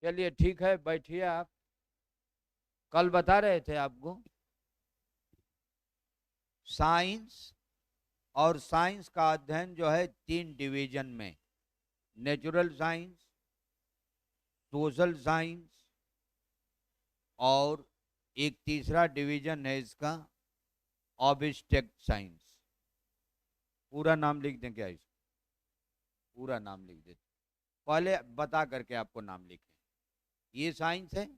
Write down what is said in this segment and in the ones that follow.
चलिए ठीक है, बैठिए आप। कल बता रहे थे आपको साइंस, और साइंस का अध्ययन जो है 3 डिवीजन में, नेचुरल साइंस, सोशल साइंस, और एक तीसरा डिवीजन है इसका ऑब्स्ट्रैक्ट साइंस। पूरा नाम लिख दें क्या इसका? पूरा नाम लिख दें, पहले बता करके आपको नाम लिखें। ये साइंस है,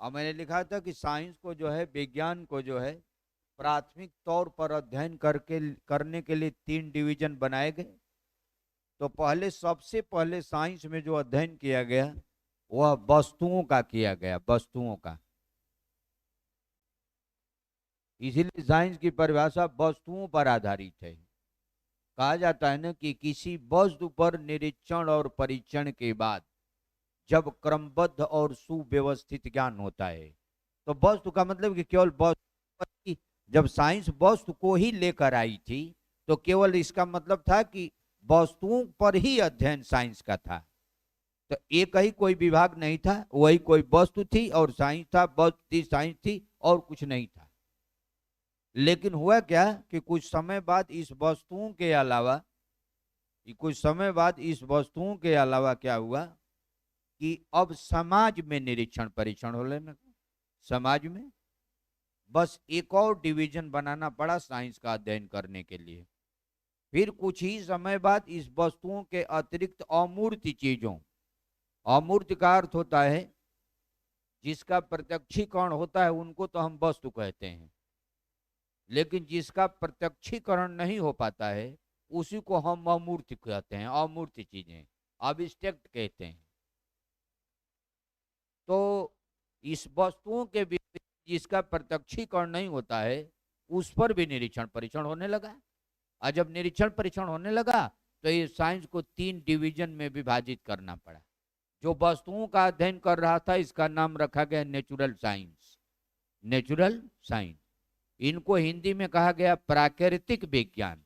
और मैंने लिखा था कि साइंस को जो है, विज्ञान को जो है प्राथमिक तौर पर अध्ययन करके करने के लिए 3 डिवीजन बनाए गए। तो पहले, सबसे पहले साइंस में जो अध्ययन किया गया वह वस्तुओं का किया गया, वस्तुओं का। इसीलिए साइंस की परिभाषा वस्तुओं पर आधारित है। कहा जाता है ना कि किसी वस्तु पर निरीक्षण और परीक्षण के बाद जब क्रमबद्ध और सुव्यवस्थित ज्ञान होता है, तो वस्तु का मतलब कि केवल वस्तु, जब साइंस वस्तु को ही लेकर आई थी तो केवल इसका मतलब था कि वस्तुओं पर ही अध्ययन साइंस का था। तो एक ही कोई विभाग नहीं था, वही कोई वस्तु थी और साइंस था, वस्तु थी, साइंस थी, और कुछ नहीं था। लेकिन हुआ क्या कि कुछ समय बाद इस वस्तुओं के अलावा, क्या हुआ कि अब समाज में निरीक्षण परीक्षण होने लगा। समाज में बस एक और डिवीजन बनाना पड़ा साइंस का अध्ययन करने के लिए। फिर कुछ ही समय बाद इस वस्तुओं के अतिरिक्त अमूर्त चीजों, अमूर्त का अर्थ होता है जिसका प्रत्यक्षीकरण होता है, उनको तो हम वस्तु कहते हैं, लेकिन जिसका प्रत्यक्षीकरण नहीं हो पाता है उसी को हम अमूर्त कहते हैं, अमूर्त चीजें, अब्स्ट्रैक्ट कहते हैं। तो इस वस्तुओं के जिसका प्रत्यक्षीकरण नहीं होता है उस पर भी निरीक्षण परीक्षण होने लगा। और जब निरीक्षण परीक्षण होने लगा तो ये साइंस को 3 डिवीजन में विभाजित करना पड़ा। जो वस्तुओं का अध्ययन कर रहा था इसका नाम रखा गया नेचुरल साइंस, नेचुरल साइंस। इनको हिंदी में कहा गया प्राकृतिक विज्ञान,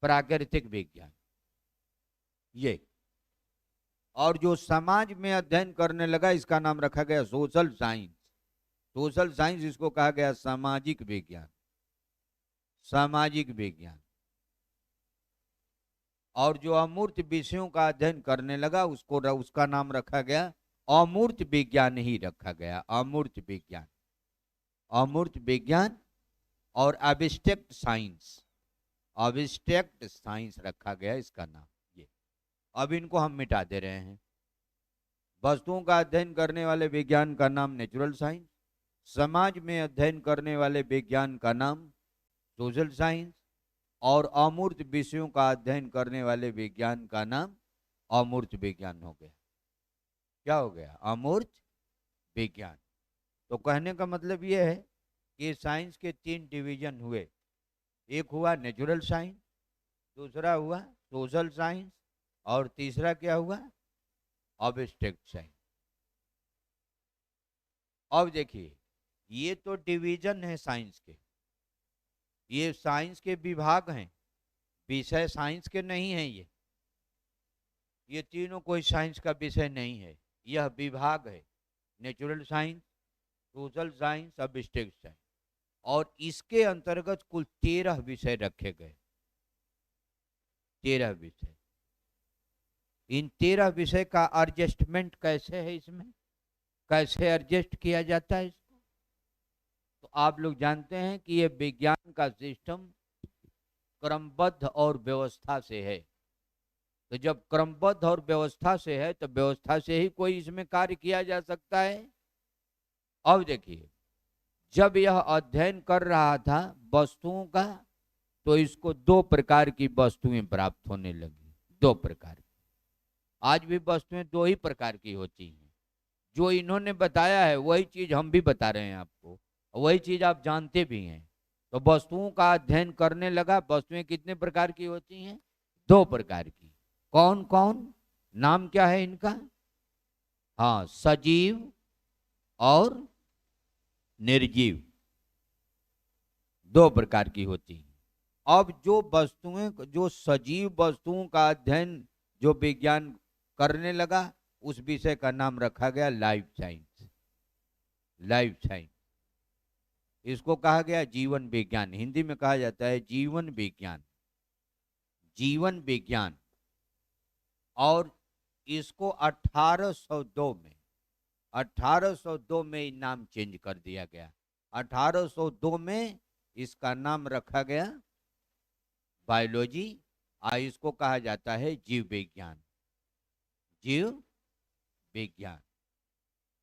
प्राकृतिक विज्ञान ये। और जो समाज में अध्ययन करने लगा इसका नाम रखा गया सोशल साइंस, सोशल साइंस इसको कहा गया सामाजिक विज्ञान, सामाजिक विज्ञान। और जो अमूर्त विषयों का अध्ययन करने लगा उसका नाम रखा गया अमूर्त विज्ञान ही रखा गया, अमूर्त विज्ञान, अमूर्त विज्ञान। और एब्स्ट्रैक्ट साइंस, एब्स्ट्रैक्ट साइंस रखा गया इसका नाम ये। अब इनको हम मिटा दे रहे हैं। वस्तुओं का अध्ययन करने वाले विज्ञान का नाम नेचुरल साइंस, समाज में अध्ययन करने वाले विज्ञान का नाम सोशल साइंस, और अमूर्त विषयों का अध्ययन करने वाले विज्ञान का नाम अमूर्त विज्ञान हो गया। क्या हो गया? अमूर्त विज्ञान। तो कहने का मतलब यह है कि साइंस के 3 डिवीजन हुए। एक हुआ नेचुरल साइंस, दूसरा हुआ सोशल साइंस, और तीसरा क्या हुआ? Obstruct science. अब देखिए, ये तो डिवीजन है साइंस के, ये साइंस के विभाग हैं, विषय साइंस के नहीं है। ये तीनों कोई साइंस का विषय नहीं है, यह विभाग है। Natural science, social science, obstruct science. और इसके अंतर्गत कुल 13 विषय रखे गए, 13 विषय। इन 13 विषय का एडजस्टमेंट कैसे है, इसमें कैसे एडजस्ट किया जाता है इसको? तो आप लोग जानते हैं कि ये विज्ञान का सिस्टम क्रमबद्ध और व्यवस्था से है। तो जब क्रमबद्ध और व्यवस्था से है तो व्यवस्था से ही कोई इसमें कार्य किया जा सकता है। अब देखिए, जब यह अध्ययन कर रहा था वस्तुओं का, तो इसको 2 प्रकार की वस्तुएं प्राप्त होने लगी, 2 प्रकार की। आज भी वस्तुएं 2 ही प्रकार की होती हैं। जो इन्होंने बताया है वही चीज हम भी बता रहे हैं आपको, वही चीज आप जानते भी हैं। तो वस्तुओं का अध्ययन करने लगा, वस्तुएं कितने प्रकार की होती हैं? 2 प्रकार की। कौन कौन? नाम क्या है इनका? हाँ, सजीव और निर्जीव, 2 प्रकार की होती हैं। अब जो वस्तुएं, जो सजीव वस्तुओं का अध्ययन जो विज्ञान करने लगा, उस विषय का नाम रखा गया लाइफ साइंस। लाइफ साइंस इसको कहा गया जीवन विज्ञान, हिंदी में कहा जाता है जीवन विज्ञान। जीवन विज्ञान। और इसको 1802 में 1802 में नाम चेंज कर दिया गया। 1802 में इसका नाम रखा गया बायोलॉजी, और इसको कहा जाता है जीव विज्ञान। जीव विज्ञान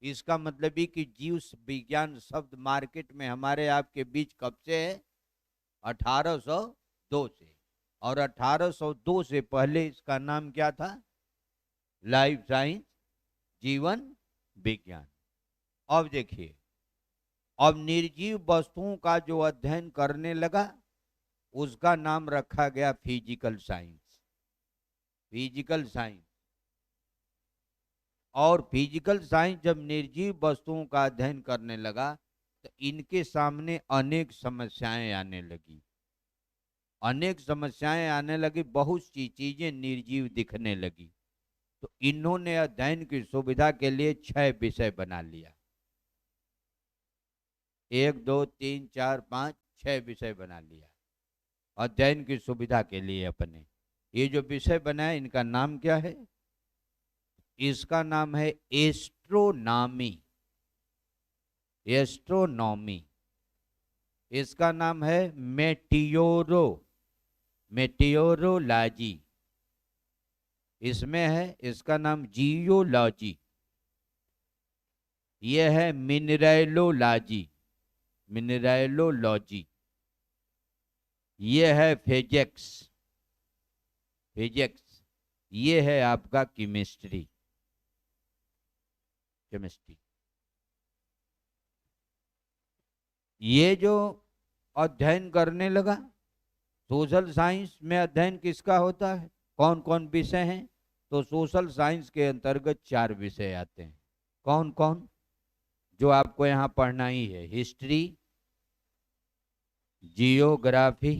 इसका मतलब ही कि जीव विज्ञान शब्द मार्केट में हमारे आपके बीच कब से है? 1802 से। और 1802 से पहले इसका नाम क्या था? लाइफ साइंस, जीवन विज्ञान। अब देखिए, अब निर्जीव वस्तुओं का जो अध्ययन करने लगा उसका नाम रखा गया फिजिकल साइंस। Physical science. और फिजिकल साइंस जब निर्जीव वस्तुओं का अध्ययन करने लगा तो इनके सामने अनेक समस्याएं आने लगी। अनेक समस्याएं आने लगी, बहुत सी चीजें निर्जीव दिखने लगी। तो इन्होंने अध्ययन की सुविधा के लिए 6 विषय बना लिया। 1 2 3 4 5 6 विषय बना लिया अध्ययन की सुविधा के लिए अपने। ये जो विषय बनाए इनका नाम क्या है? इसका नाम है एस्ट्रोनॉमी। एस्ट्रोनॉमी। इसका नाम है मेटियोरोलॉजी। इसमें है इसका नाम जियोलॉजी। यह है मिनरलोलॉजी। मिनरलोलॉजी। यह है फिजिक्स। फिजिक्स। ये है आपका केमिस्ट्री। केमिस्ट्री। ये जो अध्ययन करने लगा, सोशल साइंस में अध्ययन किसका होता है? कौन कौन विषय हैं? तो सोशल साइंस के अंतर्गत 4 विषय आते हैं। कौन कौन? जो आपको यहाँ पढ़ना ही है। हिस्ट्री, जियोग्राफी,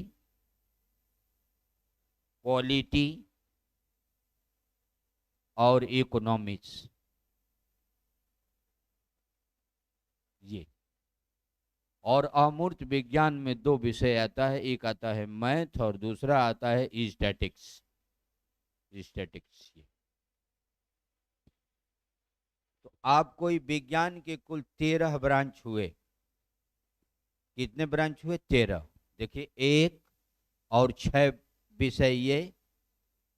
पॉलिटी और इकोनॉमिक्स। ये। और अमूर्त विज्ञान में 2 विषय आता है, एक आता है मैथ और दूसरा आता है स्टैटिक्स। स्टैटिक्स। तो आपको विज्ञान के कुल 13 ब्रांच हुए। कितने ब्रांच हुए? 13। देखिए, 1 और 6 विषय ये,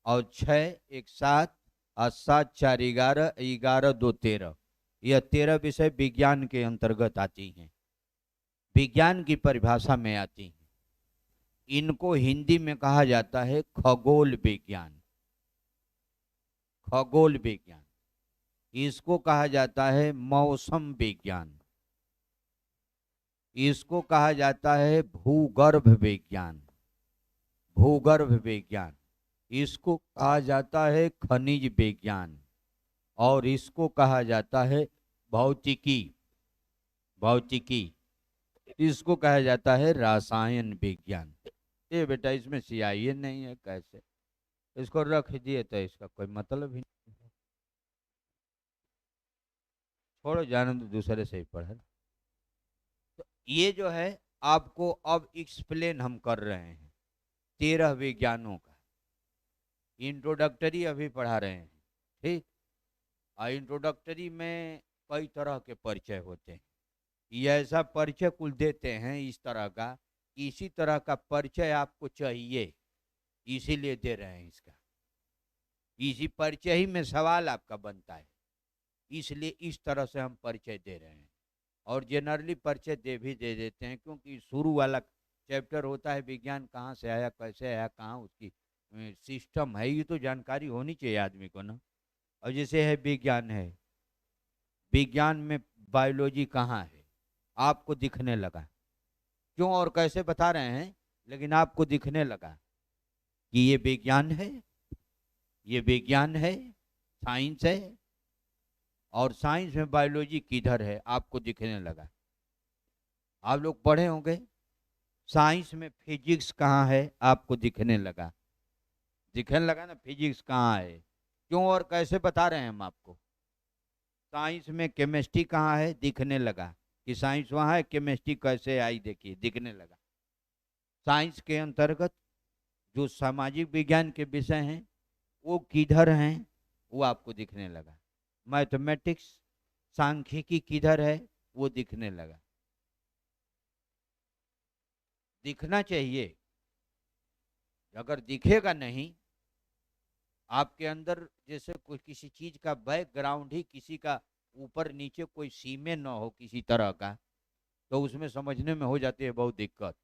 और 6 1 7 और 7 4 11, 11 2 13। यह 13 विषय विज्ञान के अंतर्गत आती हैं, विज्ञान की परिभाषा में आती हैं। इनको हिंदी में कहा जाता है खगोल विज्ञान। खगोल विज्ञान। इसको कहा जाता है मौसम विज्ञान। इसको कहा जाता है भूगर्भ विज्ञान। भूगर्भ विज्ञान। इसको कहा जाता है खनिज विज्ञान। और इसको कहा जाता है भौतिकी। भौतिकी। इसको कहा जाता है रसायन विज्ञान। ये बेटा इसमें CIE नहीं है, कैसे? इसको रख दिए तो इसका कोई मतलब ही नहीं। छोड़ो, जाने दो, दूसरे से ही पढ़े। तो ये जो है आपको अब एक्सप्लेन हम कर रहे हैं 13 विज्ञानों का। इंट्रोडक्टरी अभी पढ़ा रहे हैं, ठीक। और इंट्रोडक्टरी में कई तरह के परिचय होते हैं। ये ऐसा परिचय कुल देते हैं इस तरह का, इसी तरह का परिचय आपको चाहिए, इसीलिए दे रहे हैं इसका। इसी परिचय ही में सवाल आपका बनता है, इसलिए इस तरह से हम परिचय दे रहे हैं। और जनरली परिचय दे देते हैं, क्योंकि शुरू वाला चैप्टर होता है विज्ञान कहाँ से आया, कैसे आया, कहाँ उसकी सिस्टम है, ये तो जानकारी होनी चाहिए आदमी को ना। और जैसे है विज्ञान है, विज्ञान में बायोलॉजी कहाँ है, आपको दिखने लगा। क्यों और कैसे बता रहे हैं, लेकिन आपको दिखने लगा कि ये विज्ञान है, ये विज्ञान है, साइंस है। और साइंस में बायोलॉजी किधर है आपको दिखने लगा। आप लोग पढ़े होंगे साइंस में फिजिक्स कहाँ है, आपको दिखने लगा। दिखने लगा ना फिजिक्स कहाँ है। क्यों और कैसे बता रहे हैं हम आपको, साइंस में केमिस्ट्री कहाँ है, दिखने लगा कि साइंस वहाँ है, केमिस्ट्री कैसे आई, देखिए दिखने लगा। साइंस के अंतर्गत जो सामाजिक विज्ञान के विषय हैं वो किधर हैं, वो आपको दिखने लगा। मैथमेटिक्स, सांख्यिकी किधर है, वो दिखने लगा। दिखना चाहिए, अगर दिखेगा नहीं आपके अंदर, जैसे कोई किसी चीज का बैकग्राउंड ही किसी का ऊपर नीचे कोई सीमेंट न हो किसी तरह का, तो उसमें समझने में हो जाती है बहुत दिक्कत।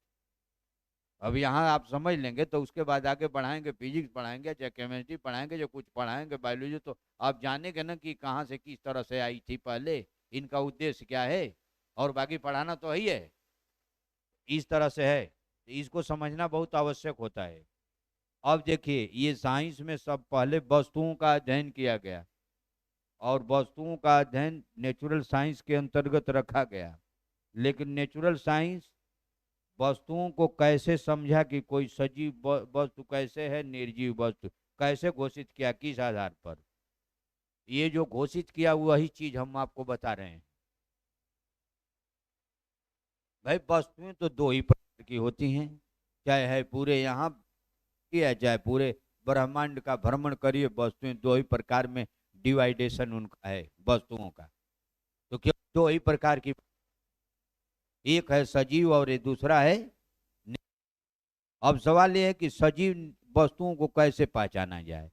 अब यहाँ आप समझ लेंगे तो उसके बाद आगे बढ़ाएंगे, फिजिक्स पढ़ाएंगे चाहे केमिस्ट्री पढ़ाएंगे, जो कुछ पढ़ाएंगे बायोलॉजी, तो आप जानेंगे ना कि कहाँ से किस तरह से आई थी पहले, इनका उद्देश्य क्या है, और बाकी पढ़ाना तो ही है। इस तरह से है, इसको समझना बहुत आवश्यक होता है। अब देखिए, ये साइंस में सब पहले वस्तुओं का अध्ययन किया गया, और वस्तुओं का अध्ययन नेचुरल साइंस के अंतर्गत रखा गया। लेकिन नेचुरल साइंस वस्तुओं को कैसे समझा कि कोई सजीव वस्तु कैसे है, निर्जीव वस्तु कैसे घोषित किया, किस आधार पर, ये जो घोषित किया वही चीज हम आपको बता रहे हैं। भाई वस्तुएं तो दो ही प्रकार की होती हैं, चाहे है पूरे यहाँ किया चाहे पूरे ब्रह्मांड का भ्रमण करिए, वस्तुएं दो ही प्रकार में डिवाइडेशन उनका है वस्तुओं का। तो क्यों दो ही प्रकार की, एक है सजीव और ये दूसरा है। अब सवाल यह है कि सजीव वस्तुओं को कैसे पहचाना जाए।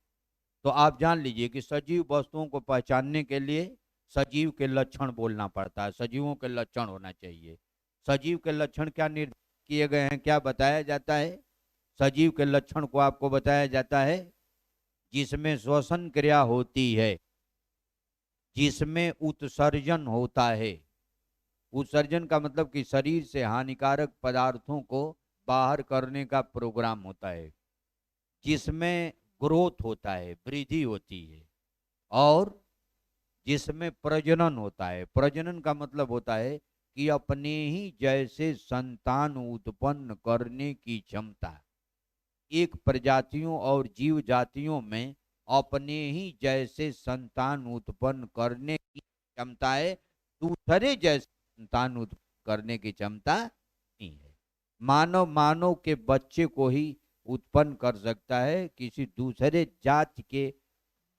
तो आप जान लीजिए कि सजीव वस्तुओं को पहचानने के लिए सजीव के लक्षण बोलना पड़ता है, सजीवों के लक्षण होना चाहिए। सजीव के लक्षण क्या निर्धारित किए गए हैं, क्या बताया जाता है? सजीव के लक्षण को आपको बताया जाता है जिसमें श्वसन क्रिया होती है, जिसमें उत्सर्जन होता है। उत्सर्जन का मतलब कि शरीर से हानिकारक पदार्थों को बाहर करने का प्रोग्राम होता है, जिसमें ग्रोथ होता है, वृद्धि होती है, और जिसमें प्रजनन होता है। प्रजनन का मतलब होता है कि अपने ही जैसे संतान उत्पन्न करने की क्षमता। एक प्रजातियों और जीव जातियों में अपने ही जैसे संतान उत्पन्न करने की क्षमता है, दूसरे जैसे संतान उत्पन्न करने की क्षमता नहीं है। मानव के बच्चे को ही उत्पन्न कर सकता है, किसी दूसरे जाति के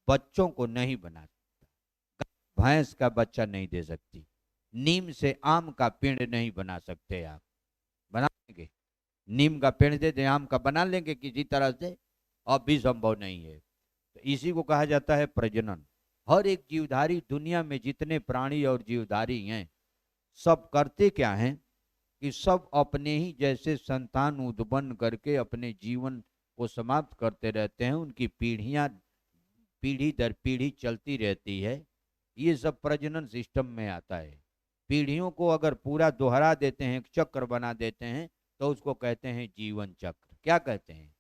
बच्चों को नहीं बना सकता। भैंस का बच्चा नहीं दे सकती, नीम से आम का पेड़ नहीं बना सकते। आप बनाएंगे? नीम का पेड़ दे दे आम का बना लेंगे किसी तरह से? अब भी संभव नहीं है। तो इसी को कहा जाता है प्रजनन। हर एक जीवधारी, दुनिया में जितने प्राणी और जीवधारी हैं, सब करते क्या हैं कि सब अपने ही जैसे संतान उत्पन्न करके अपने जीवन को समाप्त करते रहते हैं। उनकी पीढ़ियां पीढ़ी दर पीढ़ी चलती रहती है। ये सब प्रजनन सिस्टम में आता है। पीढ़ियों को अगर पूरा दोहरा देते हैं, एक चक्र बना देते हैं, तो उसको कहते हैं जीवन चक्र। क्या कहते हैं?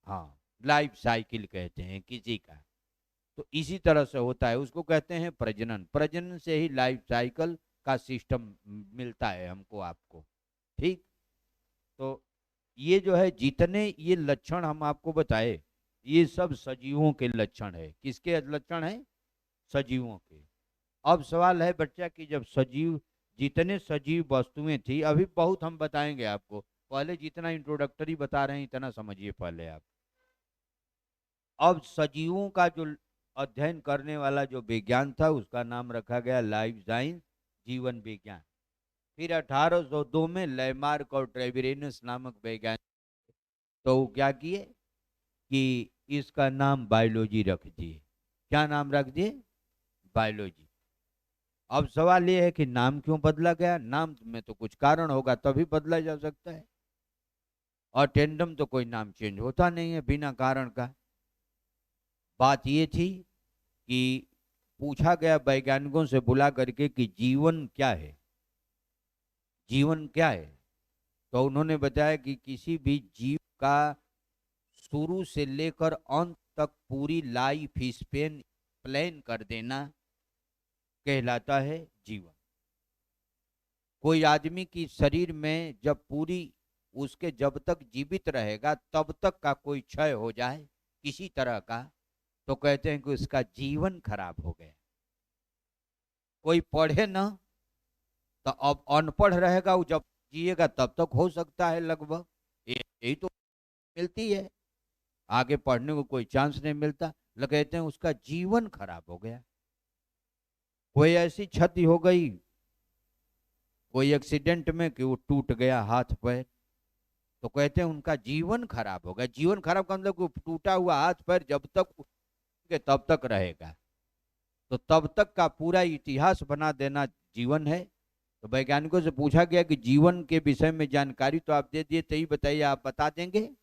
हाँ, लाइफ साइकिल कहते हैं किसी का। तो इसी तरह से होता है, उसको कहते हैं प्रजनन। प्रजनन से ही लाइफ साइकिल का सिस्टम मिलता है हमको आपको। ठीक, तो ये जो है जितने ये लक्षण हम आपको बताए, ये सब सजीवों के लक्षण है। किसके लक्षण है? सजीवों के। अब सवाल है बच्चा कि जब सजीव, जितने सजीव वस्तुएं थी, अभी बहुत हम बताएंगे आपको, पहले जितना इंट्रोडक्टरी बता रहे हैं इतना समझिए पहले आप। अब सजीवों का जो अध्ययन करने वाला जो विज्ञान था उसका नाम रखा गया लाइफ साइंस, जीवन विज्ञान। फिर 1802 में लैमार्क और ट्रेविरेनस नामक वैज्ञानिक, तो वो क्या किए कि इसका नाम बायोलॉजी रख दिए। क्या नाम रख दिए? बायोलॉजी। अब सवाल ये है कि नाम क्यों बदला गया? नाम में तो कुछ कारण होगा तभी बदला जा सकता है, और टेंडम तो कोई नाम चेंज होता नहीं है बिना कारण का। बात ये थी कि पूछा गया वैज्ञानिकों से बुला करके कि जीवन क्या है, जीवन क्या है? तो उन्होंने बताया कि किसी भी जीव का शुरू से लेकर अंत तक पूरी लाइफ स्पेन प्लान कर देना कहलाता है जीवन। कोई आदमी की शरीर में जब पूरी, उसके जब तक जीवित रहेगा तब तक का कोई क्षय हो जाए किसी तरह का, तो कहते हैं कि उसका जीवन खराब हो गया। कोई पढ़े ना तो अब अनपढ़ रहेगा, वो जब जिएगा तब तक हो सकता है लगभग, यही तो मिलती है, आगे पढ़ने को कोई चांस नहीं मिलता। लोग कहते हैं उसका जीवन खराब हो गया, कोई ऐसी क्षति हो गई, कोई एक्सीडेंट में कि वो टूट गया हाथ पैर, तो कहते हैं उनका जीवन खराब हो गया। जीवन खराब का मतलब कि टूटा हुआ हाथ पैर जब तक के तब तक रहेगा, तो तब तक का पूरा इतिहास बना देना जीवन है। तो वैज्ञानिकों से पूछा गया कि जीवन के विषय में जानकारी तो आप दे दिए, तो ही बताइए, आप बता देंगे?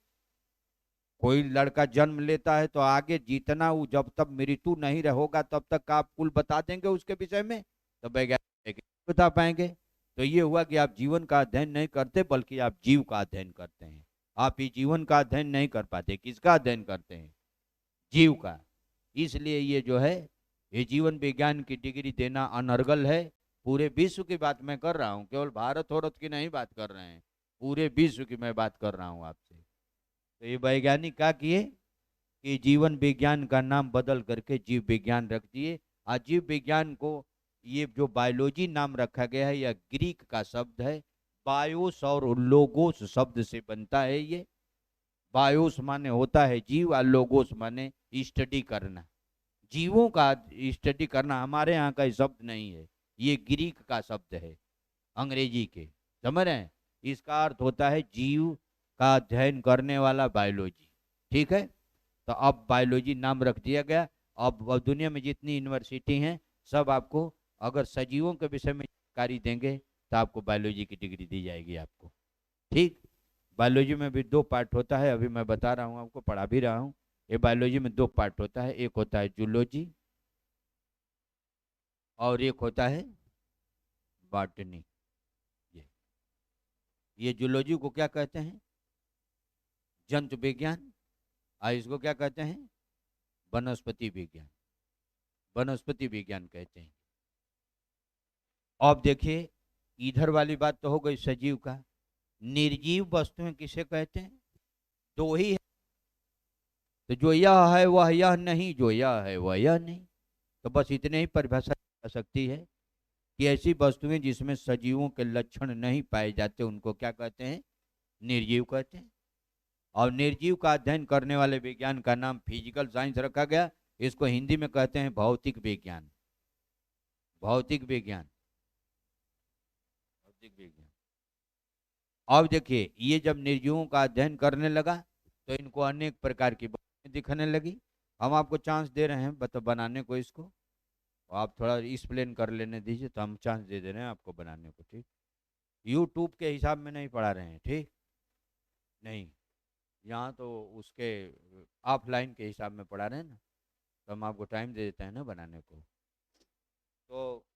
कोई लड़का जन्म लेता है तो आगे जितना वो जब तक मृत्यु नहीं होगा तब तक का आप कुल बता देंगे उसके विषय में? तो वैज्ञानिक बता पाएंगे। तो ये हुआ कि आप जीवन का अध्ययन नहीं करते, बल्कि आप जीव का अध्ययन करते हैं। आप ही जीवन का अध्ययन नहीं कर पाते, किसका अध्ययन करते हैं? जीव का। इसलिए ये जो है, ये जीवन विज्ञान की डिग्री देना अनर्गल है। पूरे विश्व की बात मैं कर रहा हूँ, केवल भारत औरत की नहीं बात कर रहे हैं, पूरे विश्व की मैं बात कर रहा हूँ आपसे। तो ये वैज्ञानिक क्या किए कि जीवन विज्ञान का नाम बदल करके जीव विज्ञान रख दिए। आज जीव विज्ञान को ये जो बायोलॉजी नाम रखा गया है, यह ग्रीक का शब्द है। बायोस और लोगोस शब्द से बनता है ये। बायोस माने होता है जीव और लोगोस माने स्टडी करना। जीवों का स्टडी करना हमारे यहाँ का शब्द नहीं है, ये ग्रीक का शब्द है, अंग्रेजी के, समझ रहे हैं? इसका अर्थ होता है जीव का अध्ययन करने वाला, बायोलॉजी। ठीक है, तो अब बायोलॉजी नाम रख दिया गया। अब दुनिया में जितनी यूनिवर्सिटी हैं सब आपको अगर सजीवों के विषय में जानकारी देंगे तो आपको बायोलॉजी की डिग्री दी जाएगी आपको। ठीक, बायोलॉजी में भी दो पार्ट होता है, अभी मैं बता रहा हूँ आपको, पढ़ा भी रहा हूँ। ये बायोलॉजी में दो पार्ट होता है, एक होता है जूलॉजी और एक होता है बॉटनी। ये ये जूलॉजी को क्या कहते हैं? जंतु विज्ञान। और इसको क्या कहते हैं? वनस्पति विज्ञान। वनस्पति विज्ञान कहते हैं। अब देखिए, इधर वाली बात तो हो गई सजीव का। निर्जीव वस्तुएं किसे कहते हैं? दो ही है, तो जो यह है वह यह नहीं, जो यह है वह यह नहीं। तो बस इतने ही परिभाषा जा सकती है कि ऐसी वस्तुएं जिसमें सजीवों के लक्षण नहीं पाए जाते उनको क्या कहते हैं? निर्जीव कहते हैं। और निर्जीव का अध्ययन करने वाले विज्ञान का नाम फिजिकल साइंस रखा गया। इसको हिंदी में कहते हैं भौतिक विज्ञान। भौतिक विज्ञान, भौतिक विज्ञान। अब देखिए, ये जब निर्जीवों का अध्ययन करने लगा तो इनको अनेक प्रकार की बातें दिखने लगी। हम आपको चांस दे रहे हैं बनाने को इसको, आप थोड़ा एक्सप्लेन कर लेने दीजिए, तो हम चांस दे रहे हैं आपको बनाने को। ठीक, यूट्यूब के हिसाब में नहीं पढ़ा रहे हैं, ठीक नहीं, यहाँ तो उसके ऑफलाइन के हिसाब में पढ़ा रहे हैं ना, तो हम आपको टाइम दे देते हैं ना बनाने को। तो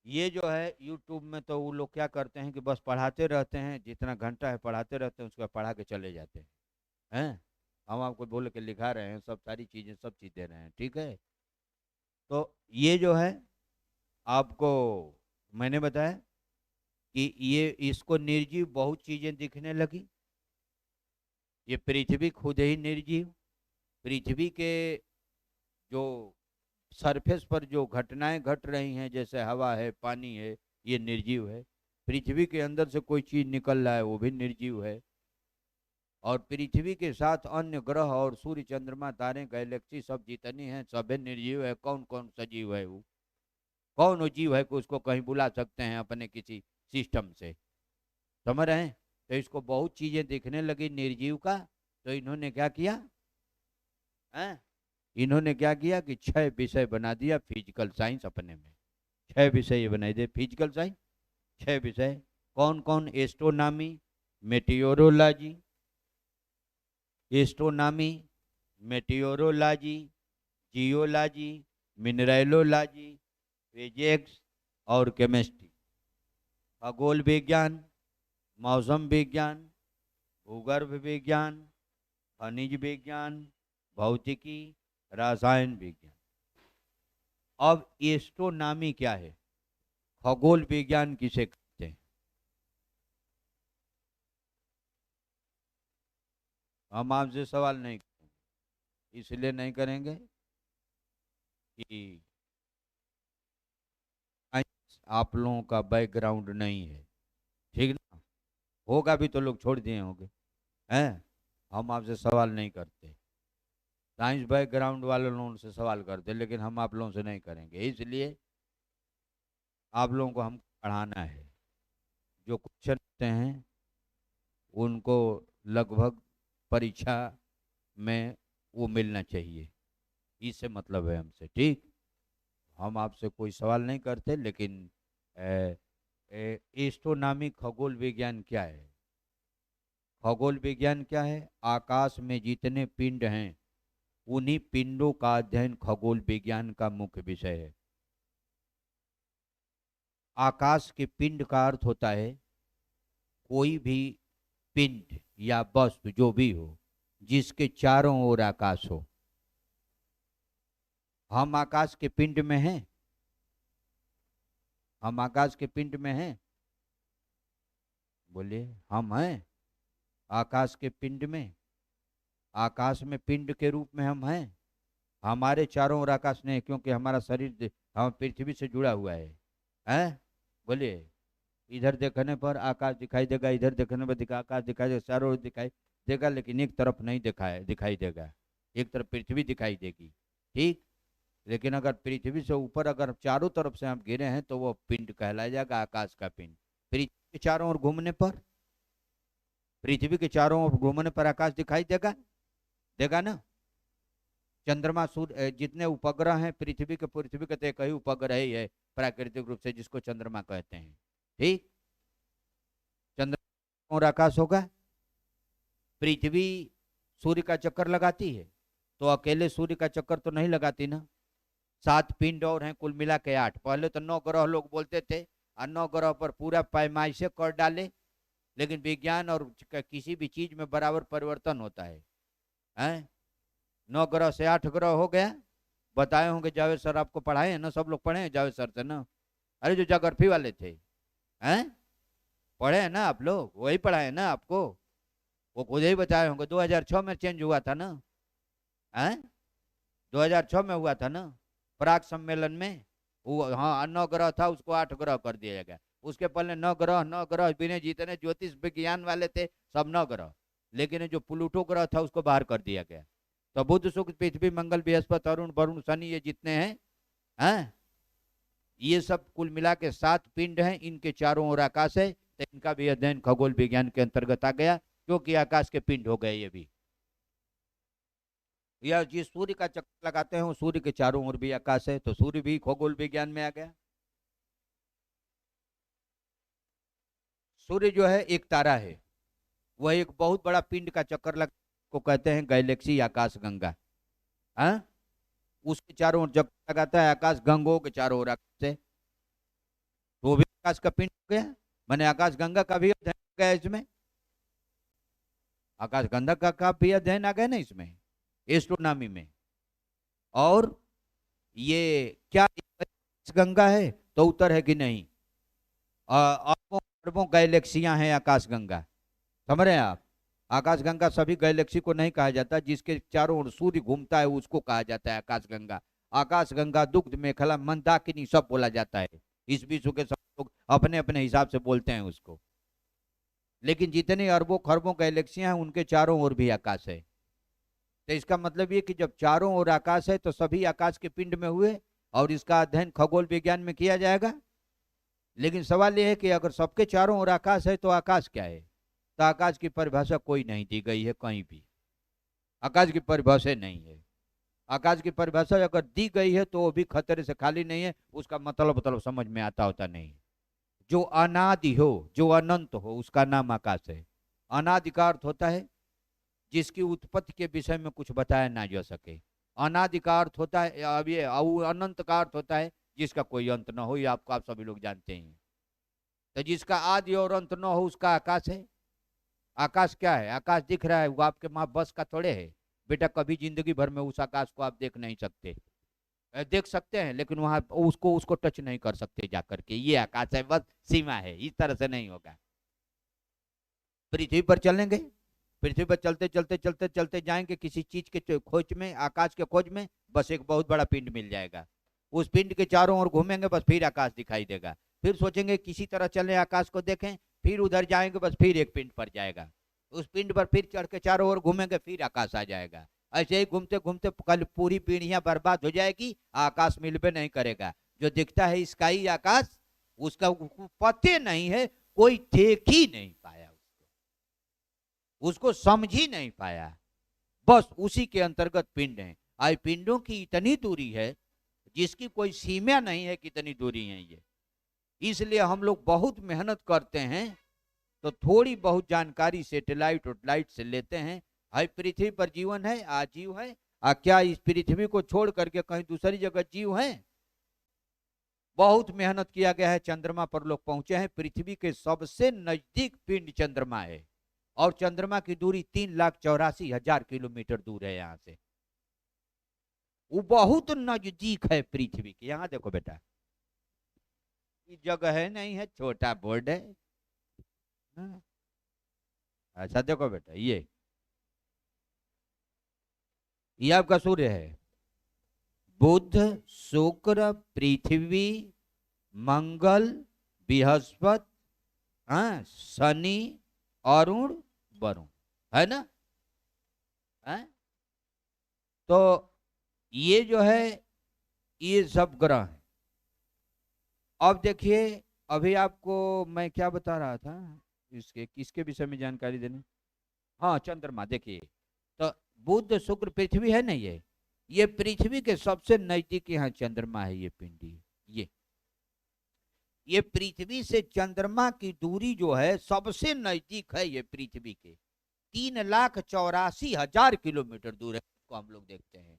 ये जो है यूट्यूब में तो वो लोग क्या करते हैं कि बस पढ़ाते रहते हैं, जितना घंटा है पढ़ाते रहते हैं, उसका पढ़ा के चले जाते हैं। हम आपको बोल के लिखा रहे हैं, सब सारी चीज़ें सब चीज़ दे रहे हैं, ठीक है। तो ये जो है आपको मैंने बताया कि ये इसको निर्जीव बहुत चीज़ें दिखने लगी। ये पृथ्वी खुद ही निर्जीव, पृथ्वी के जो सरफेस पर जो घटनाएं घट रही हैं, जैसे हवा है, पानी है, ये निर्जीव है। पृथ्वी के अंदर से कोई चीज निकल रहा है, वो भी निर्जीव है। और पृथ्वी के साथ अन्य ग्रह और सूर्य, चंद्रमा, तारे, गैलेक्सी सब जितनी हैं सब निर्जीव है। कौन कौन सजीव है? वो कौन वो जीव है कि उसको कहीं बुला सकते हैं अपने किसी सिस्टम से? समझ रहे हैं? तो इसको बहुत चीजें दिखने लगी निर्जीव का, तो इन्होंने क्या किया है? इन्होंने क्या किया कि 6 विषय बना दिया फिजिकल साइंस अपने में। 6 विषय ये बनाई दे फिजिकल साइंस। 6 विषय कौन कौन? Astronomy, meteorology, astronomy, meteorology, geology, mineralogy, physics और केमिस्ट्री। खगोल विज्ञान, मौसम विज्ञान, भूगर्भ विज्ञान, खनिज विज्ञान, भौतिकी, रसायन विज्ञान। अब एस्ट्रोनॉमी क्या है? खगोल विज्ञान किसे कहते हैं? हम आपसे सवाल नहीं करेंगे, इसलिए नहीं करेंगे कि आप लोगों का बैकग्राउंड नहीं है, ठीक ना? होगा भी तो लोग छोड़ दिए होंगे, हैं? हम आपसे सवाल नहीं करते, साइंस बैकग्राउंड वाले लोगों से सवाल करते, लेकिन हम आप लोगों से नहीं करेंगे, इसलिए आप लोगों को हम पढ़ाना है। जो क्वेश्चन होते हैं उनको लगभग परीक्षा में वो मिलना चाहिए, इससे मतलब है हमसे, ठीक? हम आपसे कोई सवाल नहीं करते, लेकिन एस्ट्रोनॉमी खगोल विज्ञान क्या है? खगोल विज्ञान क्या है? आकाश में जितने पिंड हैं उन्हीं पिंडों का अध्ययन खगोल विज्ञान का मुख्य विषय है। आकाश के पिंड का अर्थ होता है कोई भी पिंड या वस्तु जो भी हो जिसके चारों ओर आकाश हो। हम आकाश के पिंड में हैं, हम आकाश के पिंड में हैं, बोलिए हम हैं आकाश के पिंड में, आकाश में पिंड के रूप में हम हैं। हमारे चारों ओर आकाश नहीं, क्योंकि हमारा शरीर हम पृथ्वी से जुड़ा हुआ है, हैं? बोलिए, इधर देखने पर आकाश दिखाई देगा, इधर देखने पर आकाश दिखाई देगा, चारों ओर दिखाई देगा, लेकिन एक तरफ नहीं दिखाई देगा, एक तरफ पृथ्वी दिखाई देगी, ठीक? लेकिन अगर पृथ्वी से ऊपर अगर चारों तरफ से हम गिरे हैं तो वो पिंड कहलाया जाएगा, आकाश का पिंड। पृथ्वी के चारों ओर घूमने पर, पृथ्वी के चारों ओर घूमने पर आकाश दिखाई देगा, देगा ना? चंद्रमा, सूर्य, जितने उपग्रह हैं पृथ्वी के तो एक ही उपग्रह ही है प्राकृतिक रूप से, जिसको चंद्रमा कहते हैं, ठीक? चंद्रमा और आकाश होगा। पृथ्वी सूर्य का चक्कर लगाती है, तो अकेले सूर्य का चक्कर तो नहीं लगाती ना, 7 पिंड और हैं, कुल मिला के 8। पहले तो 9 ग्रह लोग बोलते थे, और 9 ग्रह पर पूरा पैमाइश कर डाले, लेकिन विज्ञान और किसी भी चीज में बराबर परिवर्तन होता है, हैं? 9 ग्रह से 8 ग्रह हो गया। बताए होंगे, जावेद सर आपको पढ़ाए हैं ना, सब लोग पढ़े हैं जावेद सर से ना? अरे जो ज्योग्राफी वाले थे, हैं? पढ़े हैं ना आप लोग? वही पढ़ाए ना आपको, वो खुद ही बताए होंगे। 2006 में चेंज हुआ था ना, हैं? 2006 में हुआ था ना प्राग सम्मेलन में, वो हाँ 9 ग्रह था, उसको 8 ग्रह कर दिया गया। उसके पहले 9 ग्रह बिने जितने ज्योतिष विज्ञान वाले थे सब 9 ग्रह, लेकिन जो प्लूटो ग्रह था उसको बाहर कर दिया गया। तो बुध शुक्र पृथ्वी मंगल बृहस्पति अरुण वरुण शनि, ये जितने हैं, ये सब कुल मिला के 7 पिंड हैं, इनके चारों ओर आकाश है, तो इनका भी अध्ययन खगोल विज्ञान के अंतर्गत आ गया, क्योंकि आकाश के पिंड हो गए ये भी। या जिस सूर्य का चक्कर लगाते हैं वो सूर्य के चारों ओर भी आकाश है, तो सूर्य भी खगोल विज्ञान में आ गया। सूर्य जो है एक तारा है, वह एक बहुत बड़ा पिंड का चक्कर लगा को कहते हैं गैलेक्सी, आकाश गंगा, हाँ? उसके चारों ओर चक्कर लगाता है, आकाश गंगों के चारों ओर आकाश है, तो वो भी आकाश का पिंड हो गया। मैंने आकाश गंगा का भी अध्ययन गया इसमें, आकाश गंगा का भी अध्ययन आ गया ना इसमें एस्ट्रोनॉमी में। और ये क्या गंगा है तो उत्तर है कि नहीं, अरबों अरबों गैलेक्सियां हैं आकाश गंगा, समझ रहे हैं आप? आकाश गंगा सभी गैलेक्सी को नहीं कहा जाता, जिसके चारों ओर सूर्य घूमता है उसको कहा जाता है आकाश गंगा। आकाश गंगा, दुग्ध मेखला, मंदाकिनी सब बोला जाता है, इस विश्व के सब लोग अपने अपने हिसाब से बोलते हैं उसको, लेकिन जितने अरबों खरबों गैलेक्सियां हैं उनके चारों ओर भी आकाश है। तो इसका मतलब ये कि जब चारों ओर आकाश है तो सभी आकाश के पिंड में हुए, और इसका अध्ययन खगोल विज्ञान में किया जाएगा। लेकिन सवाल यह है कि अगर सबके चारों ओर आकाश है तो आकाश क्या है? तो आकाश की परिभाषा कोई नहीं दी गई है कहीं भी, आकाश की परिभाषा नहीं है। आकाश की परिभाषा अगर दी गई है तो वो भी खतरे से खाली नहीं है, उसका मतलब समझ में आता होता नहीं। जो अनादि हो, जो अनंत हो, उसका नाम आकाश है। अनादि का अर्थ होता है जिसकी उत्पत्ति के विषय में कुछ बताया ना जा सके। अनादि का अर्थ होता है, अब ये अनंत का अर्थ होता है जिसका कोई अंत न हो, ये आपको आप सभी लोग जानते हैं। तो जिसका आदि और अंत न हो उसका आकाश है। आकाश क्या है? आकाश दिख रहा है, वो आपके माँ बस का थोड़े है बेटा, कभी जिंदगी भर में उस आकाश को आप देख नहीं सकते, देख सकते हैं लेकिन वहां उसको टच नहीं कर सकते जाकर के, ये आकाश है, बस सीमा है, इस तरह से नहीं होगा। पृथ्वी पर चलेंगे, पृथ्वी पर चलते चलते चलते चलते जाएंगे किसी चीज के खोज में, आकाश के खोज में, बस एक बहुत बड़ा पिंड मिल जाएगा, उस पिंड के चारों ओर घूमेंगे, बस फिर आकाश दिखाई देगा। फिर सोचेंगे किसी तरह चलें, आकाश को देखें, फिर उधर जाएंगे, बस फिर एक पिंड पर जाएगा, उस पिंड पर फिर चढ़ के चारों ओर घूमेंगे, फिर आकाश आ जाएगा। ऐसे ही घूमते घूमते कल पूरी पीढ़ियां बर्बाद हो जाएगी, आकाश मिलबे नहीं करेगा। जो दिखता है स्काई आकाश, उसका पते नहीं है, कोई देख ही नहीं पाया, उसको समझ ही नहीं पाया, बस उसी के अंतर्गत पिंड है। आज पिंडों की इतनी दूरी है जिसकी कोई सीमा नहीं है, कितनी दूरी है ये। इसलिए हम लोग बहुत मेहनत करते हैं, तो थोड़ी बहुत जानकारी सैटेलाइट वेटेलाइट से लेते हैं। हाई पृथ्वी पर जीवन है, आजीव है, क्या इस पृथ्वी को छोड़ करके कहीं दूसरी जगह जीव है? बहुत मेहनत किया गया है, चंद्रमा पर लोग पहुंचे हैं। पृथ्वी के सबसे नजदीक पिंड चंद्रमा है, और चंद्रमा की दूरी 3,84,000 किलोमीटर दूर है यहाँ से। वो बहुत नजदीक है पृथ्वी के। यहाँ देखो बेटा, ये जगह है नहीं है, छोटा बोर्ड है। अच्छा देखो बेटा, ये आपका सूर्य है। बुध, शुक्र, पृथ्वी, मंगल, बृहस्पति, शनि, अरुण, वरुण, है ना? तो ये जो है, ये सब ग्रह है। अब देखिए, अभी आपको मैं क्या बता रहा था, इसके किसके विषय में जानकारी देने? हाँ, चंद्रमा। देखिए, तो बुध, शुक्र, पृथ्वी है ना, ये पृथ्वी के सबसे नजदीक यहाँ चंद्रमा है, ये पिंडी। ये पृथ्वी से चंद्रमा की दूरी जो है सबसे नजदीक है, ये पृथ्वी के 3,84,000 किलोमीटर दूर है, इसको हम लोग देखते हैं।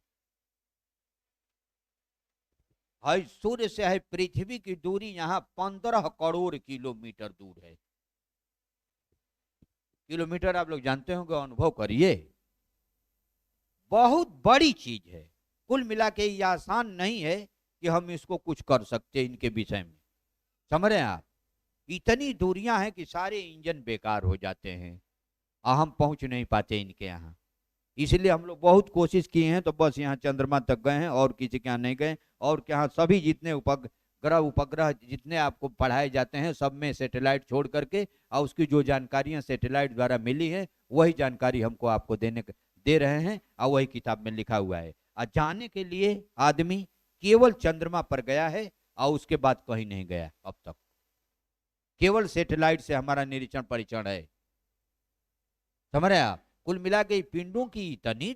सूर्य से है पृथ्वी की दूरी यहाँ 15 करोड़ किलोमीटर दूर है। किलोमीटर आप लोग जानते होंगे, अनुभव करिए, बहुत बड़ी चीज है। कुल मिला के ये आसान नहीं है कि हम इसको कुछ कर सकते इनके विषय में, समझ रहे हैं आप? इतनी दूरियां हैं कि सारे इंजन बेकार हो जाते हैं, हम पहुंच नहीं पाते इनके यहाँ। इसलिए हम लोग बहुत कोशिश किए हैं, तो बस यहाँ चंद्रमा तक गए हैं, और किसी के यहाँ नहीं गए। और यहाँ सभी जितने उपग्रह जितने आपको पढ़ाए जाते हैं, सब में सैटेलाइट छोड़ करके, और उसकी जो जानकारियां सैटेलाइट द्वारा मिली है, वही जानकारी हमको आपको दे रहे हैं, और वही किताब में लिखा हुआ है। और जाने के लिए आदमी केवल चंद्रमा पर गया है, और उसके बाद कहीं नहीं गया अब तक। केवल सैटेलाइट से हमारा निरीक्षण परीक्षण है, समझ रहे हैं आप? कुल मिला के पिंडों की इतनी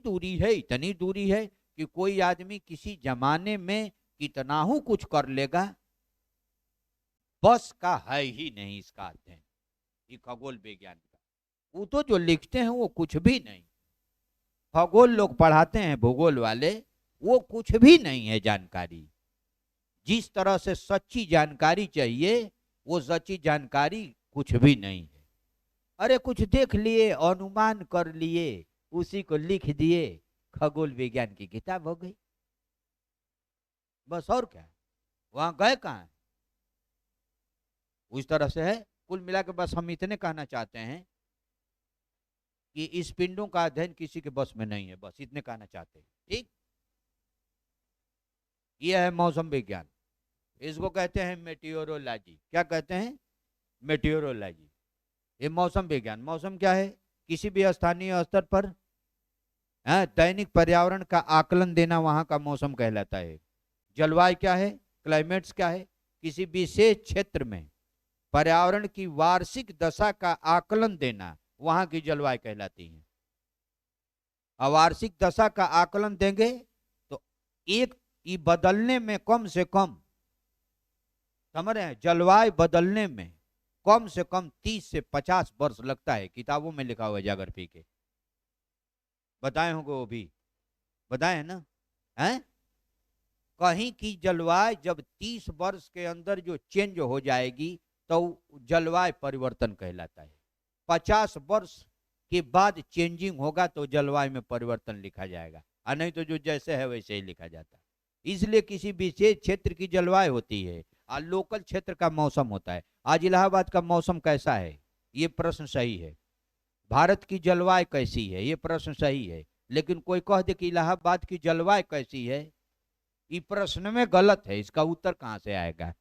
दूरी है कि कोई आदमी किसी जमाने में कितना ही कुछ कर लेगा, बस का है ही नहीं इसका अध्ययन, ये खगोल विज्ञान का। वो तो जो लिखते हैं वो कुछ भी नहीं, खगोल लोग पढ़ाते हैं, भूगोल वाले, वो कुछ भी नहीं है जानकारी। जिस तरह से सच्ची जानकारी चाहिए, वो सच्ची जानकारी कुछ भी नहीं है। अरे कुछ देख लिए, अनुमान कर लिए, उसी को लिख दिए, खगोल विज्ञान की किताब हो गई, बस। और क्या, वहां गए कहां? उस तरह से है। कुल मिला के बस हम इतने कहना चाहते हैं कि इस पिंडों का अध्ययन किसी के बस में नहीं है, बस इतने कहना चाहते हैं, ठीक? यह है मौसम विज्ञान, इसको कहते हैं मेटियोरोलॉजी। क्या कहते हैं? मेटियोरोलॉजी। ये मौसम विज्ञान। मौसम क्या है? किसी भी स्थानीय स्तर पर दैनिक पर्यावरण का आकलन देना, वहां का मौसम कहलाता है। जलवायु क्या है? क्लाइमेट्स क्या है? किसी विशेष क्षेत्र में पर्यावरण की वार्षिक दशा का आकलन देना, वहां की जलवायु कहलाती है। वार्षिक दशा का आकलन देंगे तो एक बदलने में कम से कम, समझ रहे हैं, जलवायु बदलने में कम से कम 30 से 50 वर्ष लगता है। किताबों में लिखा हुआ है, ज्योग्राफी के बताए होंगे, वो भी बताए ना, हैं? कहीं की जलवायु जब 30 वर्ष के अंदर जो चेंज हो जाएगी तो जलवायु परिवर्तन कहलाता है। 50 वर्ष के बाद चेंजिंग होगा तो जलवायु में परिवर्तन लिखा जाएगा, और नहीं तो जो जैसे है वैसे ही लिखा जाता है। इसलिए किसी विशेष क्षेत्र की जलवायु होती है और लोकल क्षेत्र का मौसम होता है। आज इलाहाबाद का मौसम कैसा है, ये प्रश्न सही है। भारत की जलवायु कैसी है, ये प्रश्न सही है। लेकिन कोई कह दे कि इलाहाबाद की जलवायु कैसी है, ये प्रश्न में गलत है, इसका उत्तर कहां से आएगा?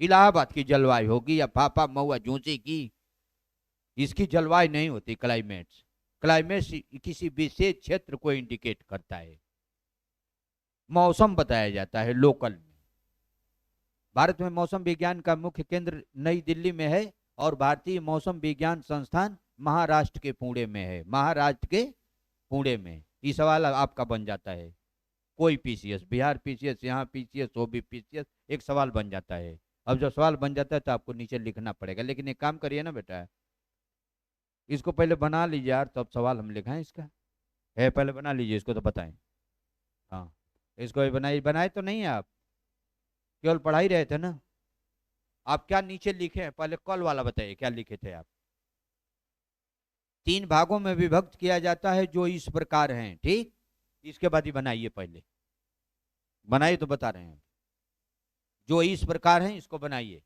इलाहाबाद की जलवायु होगी या पापा महुआ झूसी की, इसकी जलवायु नहीं होती। क्लाइमेट्स, क्लाइमेट्स किसी विशेष क्षेत्र को इंडिकेट करता है, मौसम बताया जाता है लोकल में। भारत में मौसम विज्ञान का मुख्य केंद्र नई दिल्ली में है और भारतीय मौसम विज्ञान संस्थान महाराष्ट्र के पुणे में है। महाराष्ट्र के पुणे में। ये सवाल आपका बन जाता है, कोई पीसीएस, बिहार पीसीएस, यहाँ पीसीएस, वो भी पीसीएस, एक सवाल बन जाता है। अब जब सवाल बन जाता है तो आपको नीचे लिखना पड़ेगा, लेकिन एक काम करिए ना बेटा, इसको पहले बना लीजिए यार, तब सवाल हम लिखाएं इसका। है, पहले बना लीजिए इसको तो बताएं। हाँ, इसको बनाए बनाए तो नहीं है आप, केवल पढ़ा ही रहे थे ना। आप क्या नीचे लिखे हैं, पहले कल वाला बताइए क्या लिखे थे आप। तीन भागों में विभक्त किया जाता है जो इस प्रकार हैं, ठीक। इसके बाद ही बनाइए, पहले बनाइए तो बता रहे हैं। जो इस प्रकार हैं इसको बनाइए।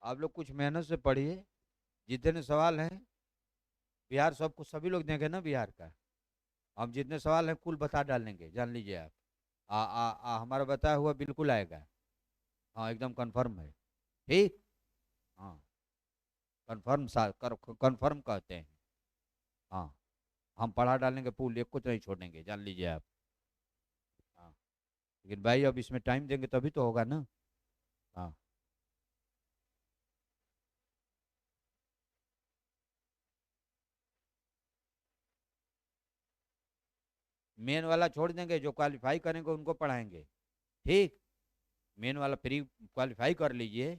आप लोग कुछ मेहनत से पढ़िए, जितने सवाल हैं बिहार सबको, सभी लोग देंगे ना बिहार का। हम जितने सवाल हैं कुल बता डालेंगे, जान लीजिए आप। हमारा बताया हुआ बिल्कुल आएगा। हाँ, एकदम कंफर्म है, ठीक। हाँ, कंफर्म कंफर्म कहते हैं। हाँ, हम पढ़ा डालेंगे पूल, एक कुछ नहीं छोड़ेंगे, जान लीजिए आप। हाँ, लेकिन भाई अब इसमें टाइम देंगे तभी तो होगा ना। हाँ, मेन वाला छोड़ देंगे, जो क्वालिफाई करेंगे उनको पढ़ाएंगे, ठीक। मेन वाला फ्री क्वालिफाई कर लीजिए,